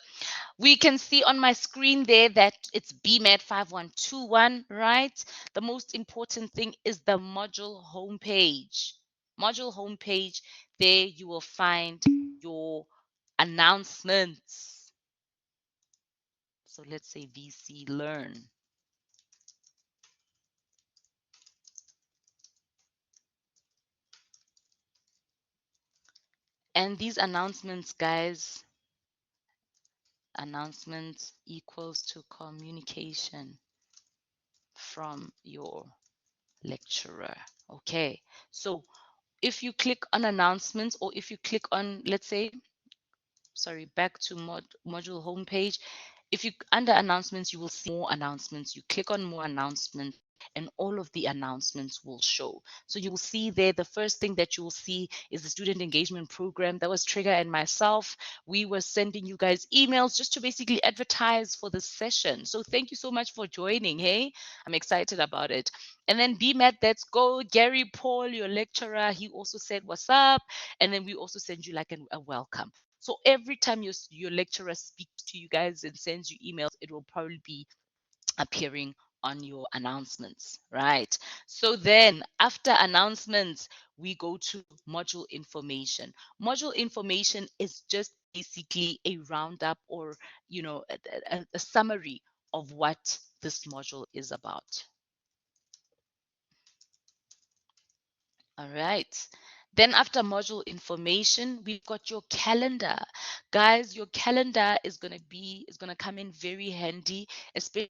we can see on my screen there that it's BMAT 5121, right? The most important thing is the module homepage. Module homepage, there you will find your announcements. So let's say VC Learn. And these announcements, guys, announcements equals to communication from your lecturer. Okay, so if you click on announcements, or if you click on, let's say, sorry, back to module homepage, if you under announcements, you will see more announcements. You click on more announcements, and all of the announcements will show. So you will see there, the first thing that you will see is the student engagement program. That was Trigger and myself. We were sending you guys emails just to basically advertise for this session. So thank you so much for joining. Hey, I'm excited about it. And then BMAT, let's go. Gary Paul, your lecturer, he also said, what's up? And then we also send you like a welcome. So every time your lecturer speaks to you guys and sends you emails, it will probably be appearing on your announcements, right? So then after announcements, we go to module information. Module information is just basically a roundup, or a summary of what this module is about. All right. Then after module information, we've got your calendar. Guys, your calendar is going to come in very handy, especially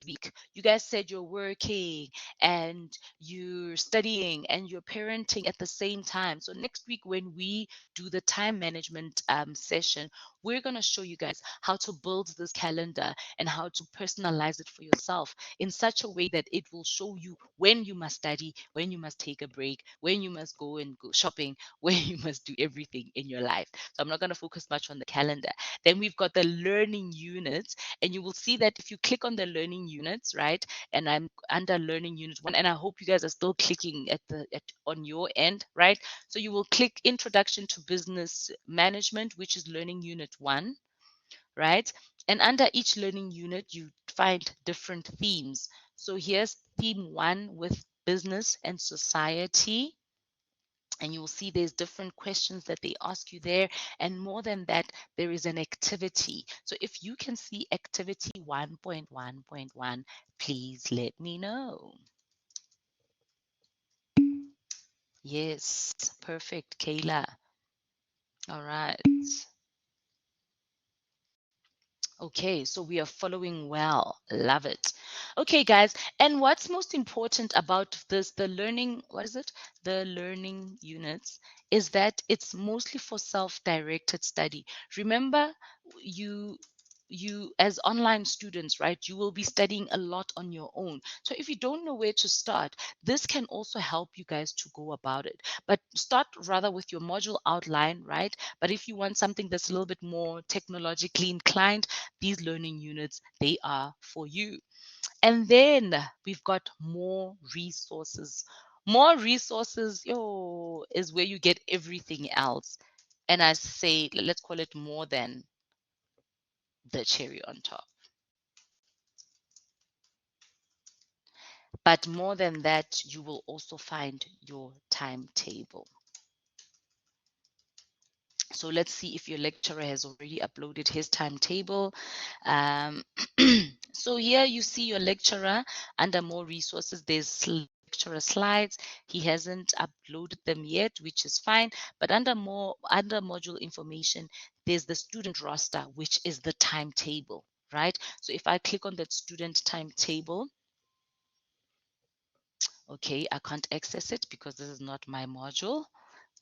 week, you guys said you're working and you're studying and you're parenting at the same time. So next week, when we do the time management session, we're going to show you guys how to build this calendar and how to personalize it for yourself in such a way that it will show you when you must study, when you must take a break, when you must go and go shopping, when you must do everything in your life. So I'm not going to focus much on the calendar. Then we've got the learning units, and you will see that if you click on the learning units, right? And I'm under learning unit 1, and I hope you guys are still clicking on your end, right? So you will click introduction to business management, which is learning unit 1, right? And under each learning unit, you find different themes. So here's theme 1 with business and society. And you will see there's different questions that they ask you there. And more than that, there is an activity. So if you can see activity 1.1.1, please let me know. Yes, perfect, Kayla. All right. Okay, so we are following well. Love it. Okay, guys, and what's most important about this, the learning, what is it? The learning units, is that it's mostly for self-directed study. Remember, you you as online students, right, you will be studying a lot on your own. So if you don't know where to start, this can also help you guys to go about it. But start rather with your module outline, right? But if you want something that's a little bit more technologically inclined, these learning units, they are for you. And then we've got more resources. More resources, yo, is where you get everything else. And I say, let's call it more than the cherry on top. But more than that, you will also find your timetable. So let's see if your lecturer has already uploaded his timetable. Um, so here you see your lecturer under more resources. There's lecturer slides. He hasn't uploaded them yet, which is fine. But under module information, there's the student roster, which is the timetable, right? So if I click on that student timetable, okay, I can't access it because this is not my module.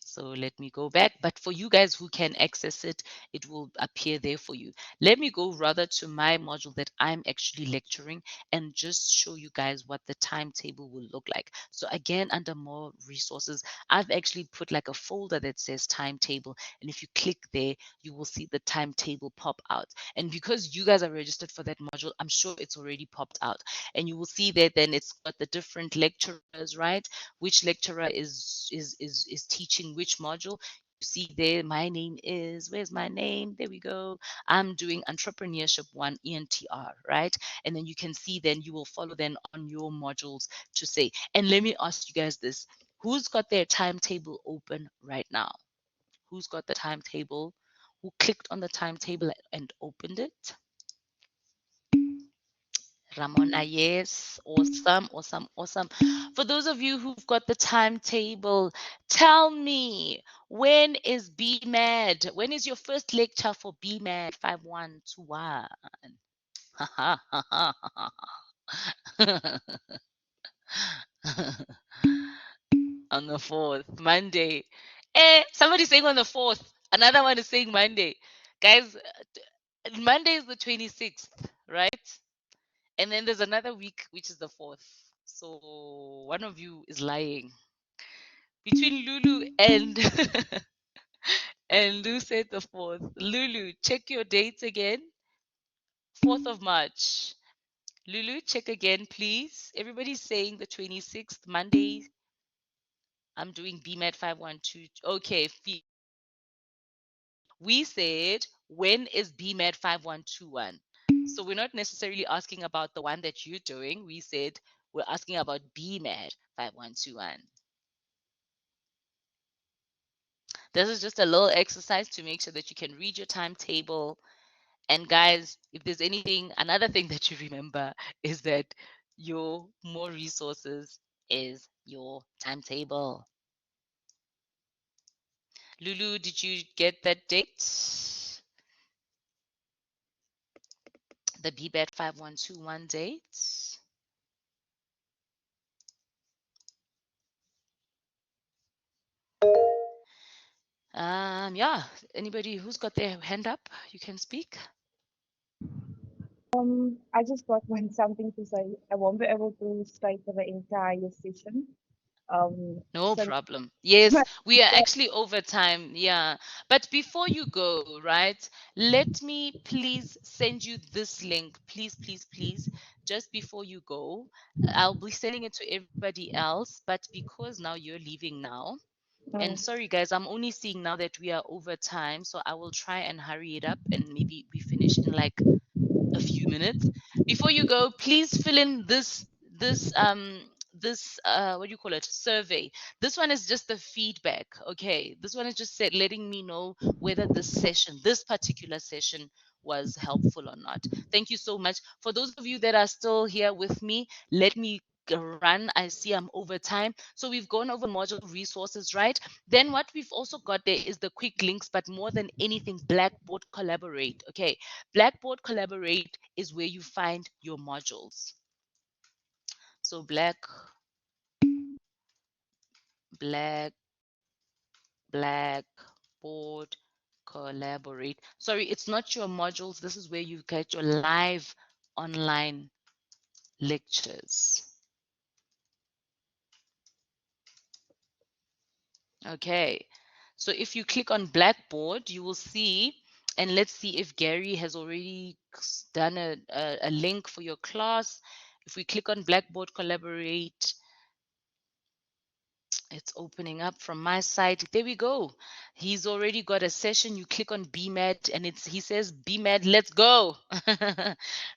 So let me go back. But for you guys who can access it, it will appear there for you. Let me go rather to my module that I'm actually lecturing and just show you guys what the timetable will look like. So again, under more resources, I've actually put like a folder that says timetable. And if you click there, you will see the timetable pop out. And because you guys are registered for that module, I'm sure it's already popped out. And you will see that then it's got the different lecturers, right? Which lecturer is teaching which module. You see there, my name is, where's my name? There we go. I'm doing entrepreneurship 1 ENTR, right? And then you can see then you will follow then on your modules to say, and let me ask you guys this, who's got their timetable open right now? Who's got the timetable? Who clicked on the timetable and opened it? Ramona, yes. Awesome, awesome, awesome. For those of you who've got the timetable, tell me, when is BMAD? When is your first lecture for BMAD 5121? On the 4th, Monday. Somebody's saying on the 4th. Another one is saying Monday. Guys, Monday is the 26th, right? And then there's another week, which is the 4th. So one of you is lying. Between Lulu and and Lou said the 4th. Lulu, check your dates again. 4th of March. Lulu, check again, please. Everybody's saying the 26th, Monday. I'm doing BMAT 512. Okay, we said, when is BMAT 5121? So we're not necessarily asking about the one that you're doing. We said we're asking about BMAT 5121. This is just a little exercise to make sure that you can read your timetable. And guys, if there's anything, another thing that you remember is that your more resources is your timetable. Lulu, did you get that date? the BBAT 5121 date. Yeah, anybody who's got their hand up, you can speak. I just got one something to say. I won't be able to stay for the entire session. No Since problem. Yes, we are actually over time. Yeah. But before you go, right, let me please send you this link. Please, please, please. Just before you go, I'll be sending it to everybody else. But because now you're leaving now, and sorry guys, I'm only seeing now that we are over time. So I will try and hurry it up and maybe we finish in like a few minutes. Before you go, please fill in this what do you call it, survey. This one is just the feedback. Okay, this one is just letting me know whether this particular session was helpful or not. Thank you so much. For those of you that are still here with me, let me run. I see I'm over time, so we've gone over module resources, right? Then what we've also got there is the quick links, but more than anything, Blackboard Collaborate. Okay, Blackboard Collaborate is where you find your modules. So black Blackboard Collaborate. Sorry, it's not your modules. This is where you get your live online lectures. Okay. So if you click on Blackboard, you will see, and let's see if Gary has already done a link for your class. If we click on Blackboard Collaborate, it's opening up from my side. There we go. He's already got a session. You click on BMAT and he says, BMAT, let's go.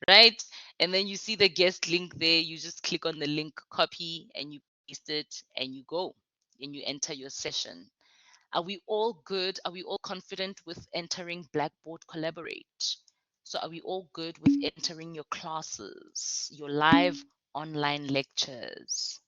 Right? And then you see the guest link there. You just click on the link, copy, and you paste it, and you go. And you enter your session. Are we all good? Are we all confident with entering Blackboard Collaborate? So are we all good with entering your classes, your live online lectures?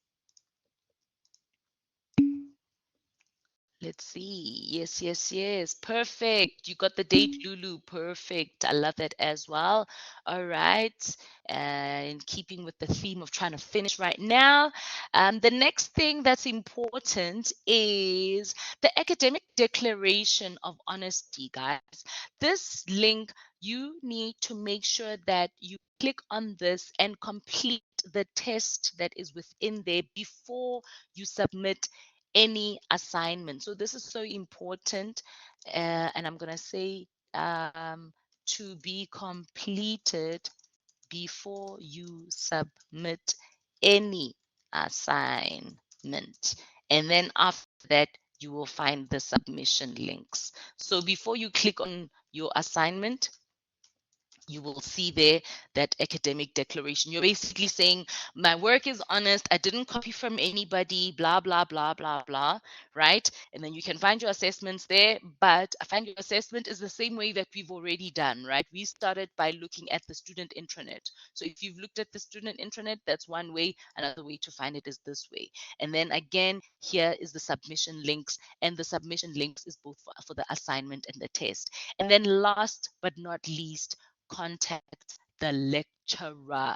Let's see. Yes, yes, yes. Perfect. You got the date, Lulu. Perfect. I love that as well. All right. In keeping with the theme of trying to finish right now, the next thing that's important is the academic declaration of honesty, guys. This link, you need to make sure that you click on this and complete the test that is within there before you submit any assignment. So this is so important, and I'm going to say to be completed before you submit any assignment. And then after that, you will find the submission links. So before you click on your assignment, you will see there that academic declaration. You're basically saying, my work is honest, I didn't copy from anybody, blah, blah, blah, blah, blah, right? And then you can find your assessments there, but I find your assessment is the same way that we've already done, right? We started by looking at the student intranet. So if you've looked at the student intranet, that's one way. Another way to find it is this way. And then again, here is the submission links, and the submission links is both for the assignment and the test. And then last but not least, contact the lecturer.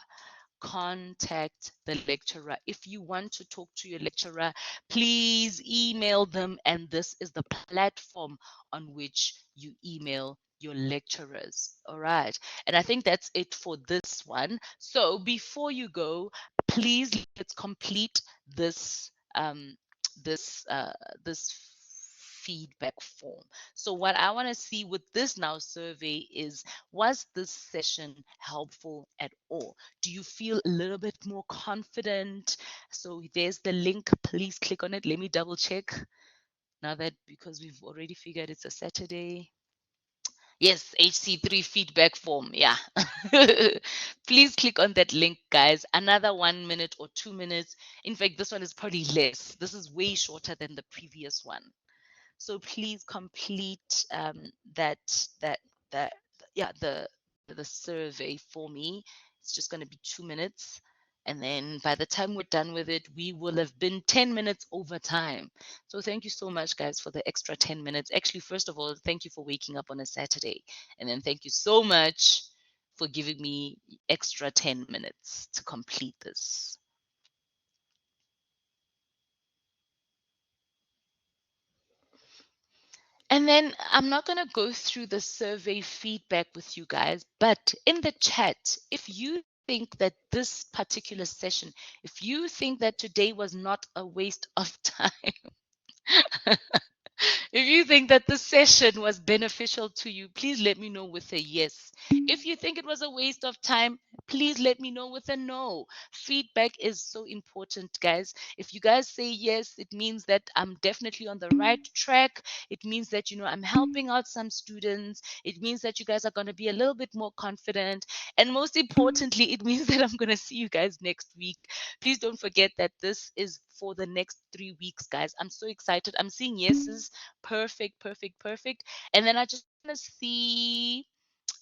Contact the lecturer. If you want to talk to your lecturer, please email them, and this is the platform on which you email your lecturers. All right. And I think that's it for this one. So before you go, please let's complete this this uh, this feedback form. So what I want to see with this now survey is, was this session helpful at all? Do you feel a little bit more confident? So there's the link. Please click on it. Let me double check. Now that, because we've already figured it's a Saturday. Yes, HC3 feedback form. Yeah. Please click on that link, guys. Another 1 minute or 2 minutes. In fact, this one is probably less. This is way shorter than the previous one. So please complete that that that yeah the survey for me. It's just going to be 2 minutes, and then by the time we're done with it, we will have been 10 minutes over time. So thank you so much, guys, for the extra 10 minutes. Actually, first of all, thank you for waking up on a Saturday, and then thank you so much for giving me extra 10 minutes to complete this. And then I'm not going to go through the survey feedback with you guys, but in the chat, if you think that this particular session, if you think that today was not a waste of time, if you think that this session was beneficial to you, please let me know with a yes. If you think it was a waste of time, please let me know with a no. Feedback is so important, guys. If you guys say yes, it means that I'm definitely on the right track. It means that, I'm helping out some students. It means that you guys are going to be a little bit more confident. And most importantly, it means that I'm going to see you guys next week. Please don't forget that this is for the next 3 weeks, guys. I'm so excited. I'm seeing yeses. Perfect, perfect, perfect. And then I just want to see,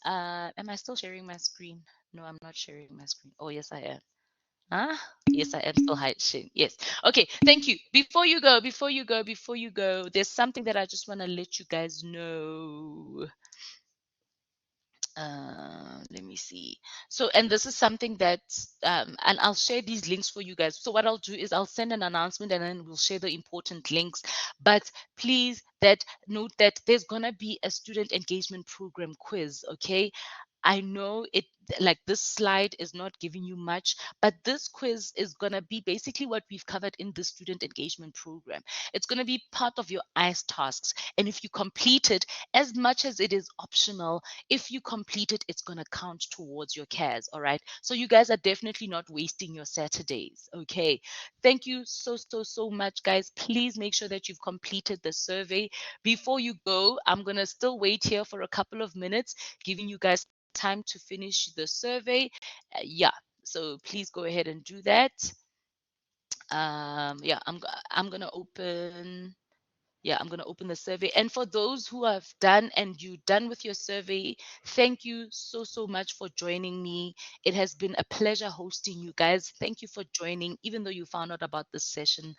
am I still sharing my screen? No, I'm not sharing my screen. Oh, yes, I am. Huh? Yes, I am still sharing. Yes. Okay, thank you. Before you go, there's something that I just want to let you guys know. Let me see. So, and this is something that, and I'll share these links for you guys. So, what I'll do is I'll send an announcement and then we'll share the important links. But please, that note that there's gonna be a student engagement program quiz. Okay, I know it, like this slide is not giving you much, but this quiz is going to be basically what we've covered in the student engagement program. It's going to be part of your ICE tasks. And if you complete it, as much as it is optional, if you complete it, it's going to count towards your CAS. All right. So you guys are definitely not wasting your Saturdays. Okay. Thank you so much, guys. Please make sure that you've completed the survey. Before you go, I'm going to still wait here for a couple of minutes, giving you guys time to finish the survey. Yeah, so please go ahead and do that. Yeah, I'm gonna open. Yeah, I'm going to open the survey. And for those who have done and you're done with your survey, thank you so much for joining me. It has been a pleasure hosting you guys. Thank you for joining, even though you found out about this session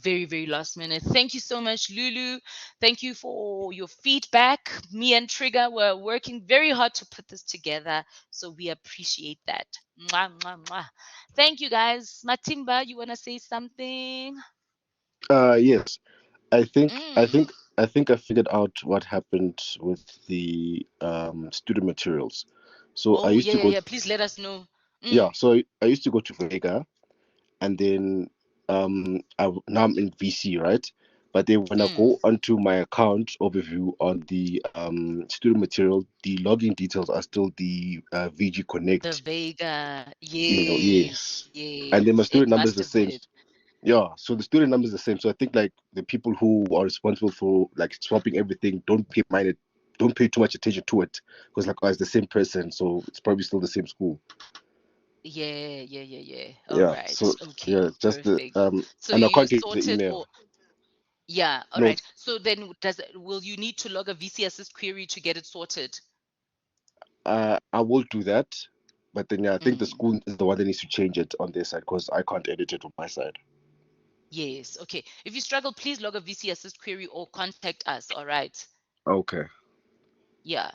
very last minute. Thank you so much, Lulu. Thank you for your feedback. Me and Trigger were working very hard to put this together, so we appreciate that. Mwah, mwah, mwah. Thank you, guys. Matimba, you want to say something? Yes. I think I Mm. think I think I figured out what happened with the student materials. So I Oh, used yeah, to yeah, go yeah. Please let us know. yeah, Mm, so I used to go to Vega, and then now I'm in VC, right? But then when I mm. go onto my account overview on the student material, the login details are still the VG The Connect, Vega. yes. Yes, And then my yes. It student number is must the have same. been. Yeah, so the student number is the same. So I think like the people who are responsible for like swapping everything don't pay too much attention to it because like, oh, it's the same person, so it's probably still the same school. Yeah, yeah, yeah, yeah. All Yeah, right. so Okay, yeah, just the perfect. So and I you can't get the sorted email. or yeah, all No, right. So then will you need to log a VC assist query to get it sorted? I will do that, but then yeah, I think the Mm. school is the one that needs to change it on their side because I can't edit it on my side. Yes. Okay. If you struggle, please log a VC assist query or contact us. All right. Okay. Yeah.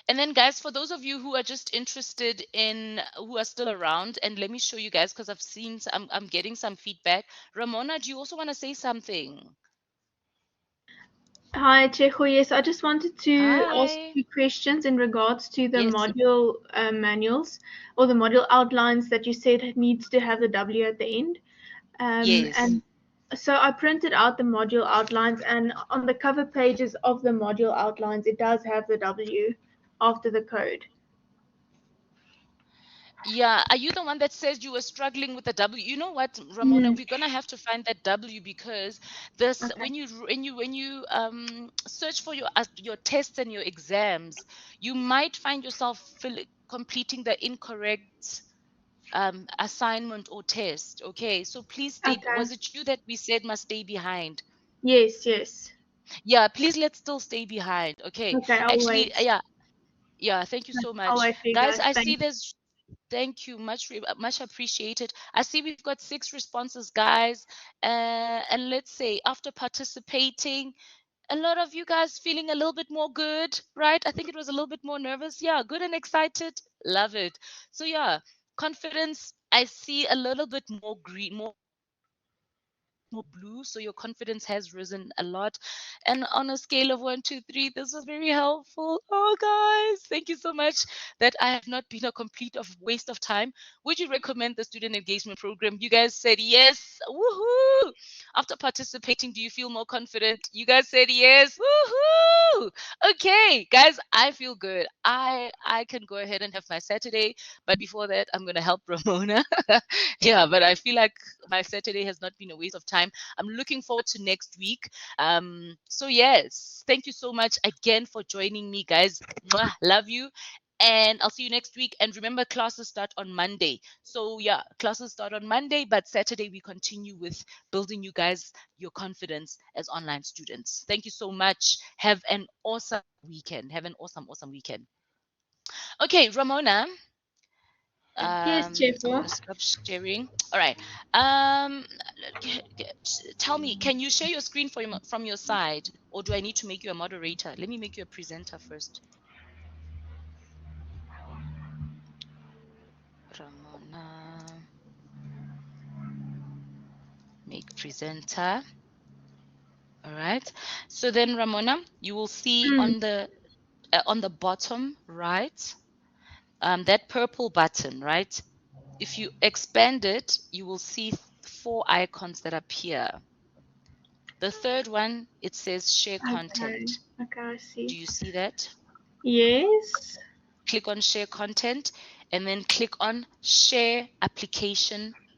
And then, guys, for those of you who are just interested in who are still around, and let me show you guys because I've seen I'm getting some feedback. Ramona, do you also want to say something? Hi, Checho. Yes, I just wanted to ask Hi. you questions in regards to the Yes. module manuals or the module outlines that you said it needs to have the W at the end. Yes. And so I printed out the module outlines, and on the cover pages of the module outlines, it does have the W after the code. Yeah, are you the one that says you were struggling with the W? You know what, Ramona, Mm, we're gonna have to find that W because this okay. when you search for your tests and your exams, you might find yourself completing the incorrect assignment or test. Okay, so please stay. Okay. Was it you that we said must stay behind? Yes, yes. Yeah, please let's still stay behind. Okay, Okay, I'll actually, wait. yeah, thank you so I'll much, wait for you guys. guys. I see Thanks. there's Thank you, much appreciated. I see we've got 6 responses, guys. And let's say after participating, a lot of you guys feeling a little bit more good, right? I think it was a little bit more nervous. Yeah, good and excited. Love it. So yeah, confidence, I see a little bit more green, more blue. So your confidence has risen a lot. And on a scale of 1 to 3, this was very helpful. Oh, guys, thank you so much that I have not been a complete of waste of time. Would you recommend the student engagement program? You guys said yes. Woohoo! After participating, do you feel more confident? You guys said yes. Woohoo! Okay, guys, I feel good. I can go ahead and have my Saturday, but before that, I'm gonna help Ramona. Yeah, but I feel like my Saturday has not been a waste of time. I'm looking forward to next week. So yes, thank you so much again for joining me, guys. Mwah, love you. And I'll see you next week. And remember, classes start on Monday. So yeah, classes start on Monday, but Saturday we continue with building you guys your confidence as online students. Thank you so much. Have an awesome weekend. Have an awesome weekend. Okay, Ramona. Yes, I'm Jeffo. gonna stop sharing. All right. Tell me, can you share your screen from your side, or do I need to make you a moderator? Let me make you a presenter first. Ramona, make presenter. All right. So then, Ramona, you will see on the bottom right, that purple button, right? If you expand it, you will see 4 icons that appear. The third one, it says share Okay. content. Okay, I see. Do you see that? Yes. Click on share content and then click on share application /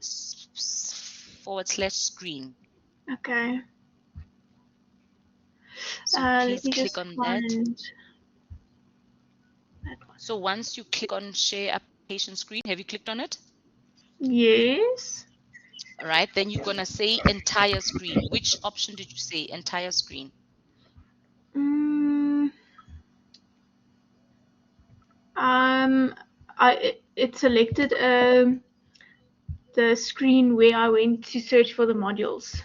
screen. Okay. So Let please me click just on that. find that one. So once you click on share application screen, have you clicked on it? Yes. All right, then you're going to say entire screen. Which option did you say? Entire screen. Mm, it selected the screen where I went to search for the modules.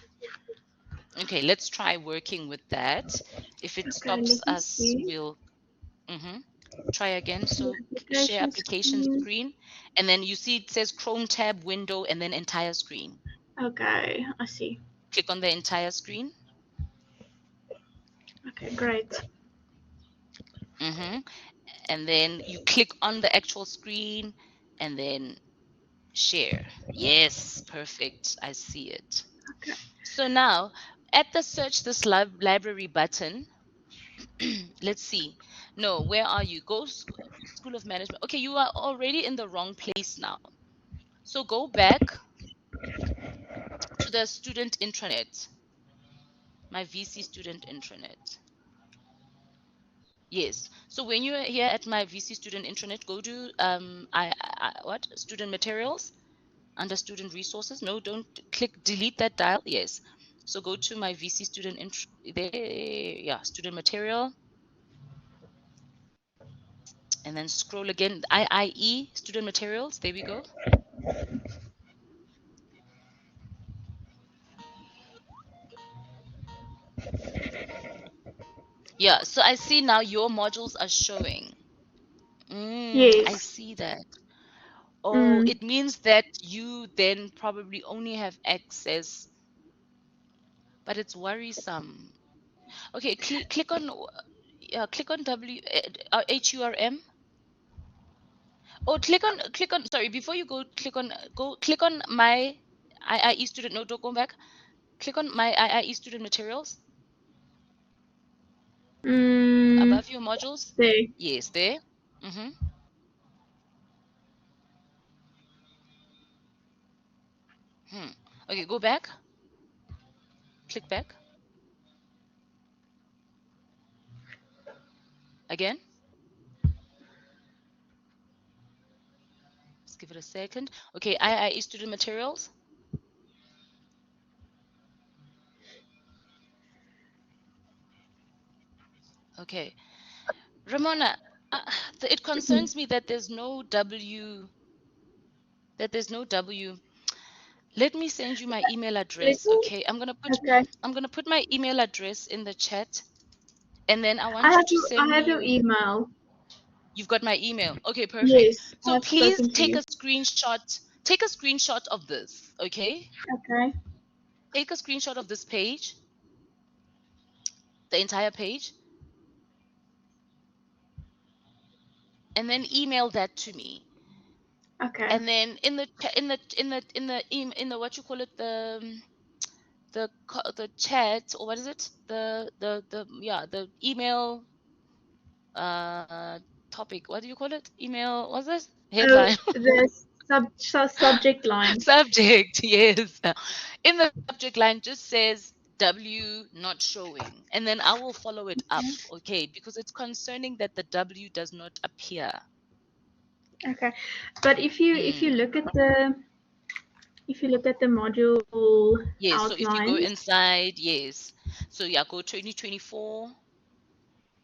Okay, let's try working with that. If it Okay, stops let me us, see. we'll try again. The So share application application screen. screen, and then you see it says Chrome tab window and then entire screen. Okay, I see. Click on the entire screen. Okay, great. And then you click on the actual screen and then share. Yes, perfect. I see it. Okay. So now at the search this library button, let's see. No, where are you? Go School of Management. Okay, you are already in the wrong place now. So go back to the student intranet, my VC student intranet. Yes. So when you're here at my VC student intranet, go to what student materials under student resources. No, don't click delete that dial. Yes. So go to my VC student there. Yeah, student material, and then scroll again. IIE student materials. There we go. Yeah. So I see now your modules are showing. I Yes. see that. Oh, Mm. it means that you then probably only have access, but it's worrisome. Okay, click on W HURM. Oh, click on. Sorry, before you go, click on my IIE student. No, don't go back. Click on my IIE student materials Mm. above your modules. There. Yes, there. Mm-hmm. Hmm. Okay, go back. Click back again. Let's give it a second. Okay, IIE student materials. Okay, Ramona, it concerns me that there's no W. That there's no W. Let me send you my email address. Little? Okay, Okay. I'm gonna put my email address in the chat, and then I I want you have to your send I have me your email. You've got my email. Okay, perfect. Yes, So I've please spoken to take you. a screenshot. Take a screenshot of this, okay? Okay. Take a screenshot of this page, the entire page, and then email that to me. Okay. And then in the what you call it, the chat, or what is it? The yeah, the email uh topic. What do you call it? Email, what's this? Oh, Headline. the subject line. Subject, yes. In the subject line just says W not showing. And then I will follow it up, Okay. okay? Because it's concerning that the W does not appear. Okay. But if you Mm. look at the module Yes, so if you go outline, inside, yes. So yeah, go 2024.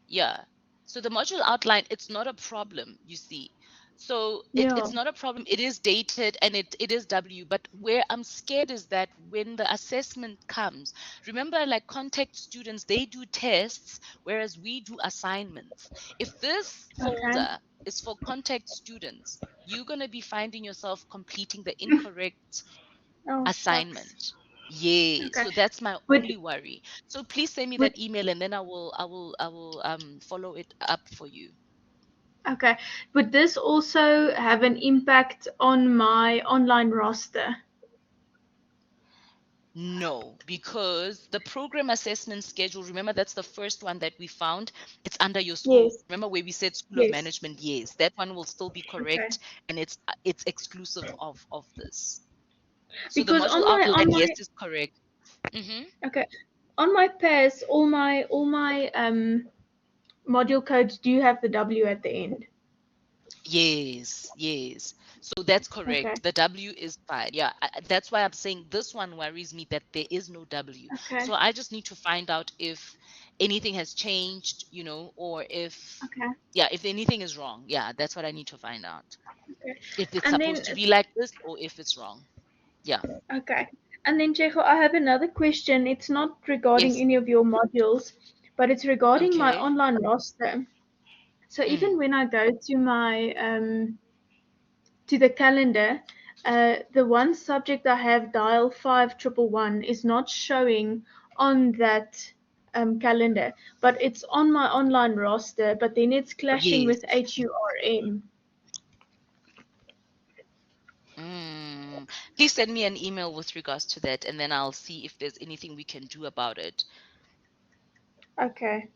Yeah. So the module outline, it's not a problem, you see. So yeah. it's not a problem. It is dated and it is W. But where I'm scared is that when the assessment comes, remember, like contact students, they do tests, whereas we do assignments. If this Okay. folder is for contact students, you're going to be finding yourself completing the incorrect Oh shucks. assignment. Yes, Okay. so that's my Would only worry. So please send me would that email and then I will follow it up for you. okay. Would this also have an impact on my online roster? No, because the program assessment schedule, remember that's the first one that we found. It's under your school. Yes. Remember where we said School of Yes. Management? Yes, that one will still be Okay. correct and it's exclusive of this. So the Because module on my outline, yes, is correct. Mm-hmm. okay, on my pairs, all my module codes do have the W at the end. Yes, yes. So that's Okay. correct. The W is fine. Yeah, that's why I'm saying this one worries me that there is no W. Okay. So I just need to find out if anything has changed, or Okay. yeah, if anything is wrong. Yeah, that's what I need to find out. Okay. If it's And then supposed to be like this or if it's wrong. Yeah. okay. And then Checo, I have another question. It's not regarding Yes. any of your modules, but it's regarding my Okay. online roster. So even Mm. when I go to my to the calendar, the one subject I have dial 5111 is not showing on that calendar, but it's on my online roster, but then it's clashing Yes. with HURM. Mm. Please send me an email with regards to that, and then I'll see if there's anything we can do about it. Okay.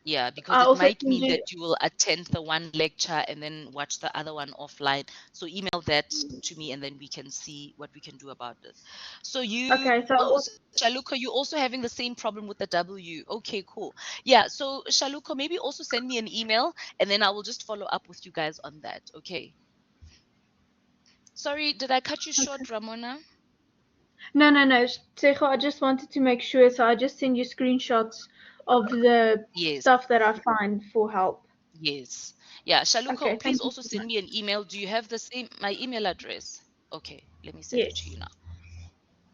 Yeah, because I it also might send mean you, that you will attend the one lecture and then watch the other one offline. So email that to me and then we can see what we can do about it. So okay, so oh, so Shaluka, you're also having the same problem with the W. Okay, cool. Yeah, so Shaluka, maybe also send me an email and then I will just follow up with you guys on that. Okay. Sorry, did I cut you okay. short, Ramona? No. Sejo, I just wanted to make sure, so I just send you screenshots of the Yes. stuff that I find for help. Yes. Yeah, Shaluka, Okay, please thank you also so send much. me an email. Do you have the same my email address? Okay, let me send it to you Yes. now.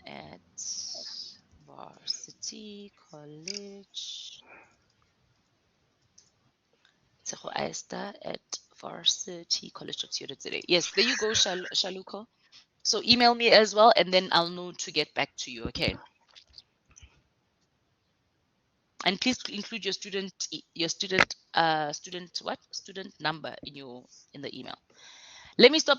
At Varsity College. Tseho Aista at Varsity College today. Yes, there you go, Shaluko. So email me as well, and then I'll know to get back to you. Okay. And please include your student what student number in the email. Let me stop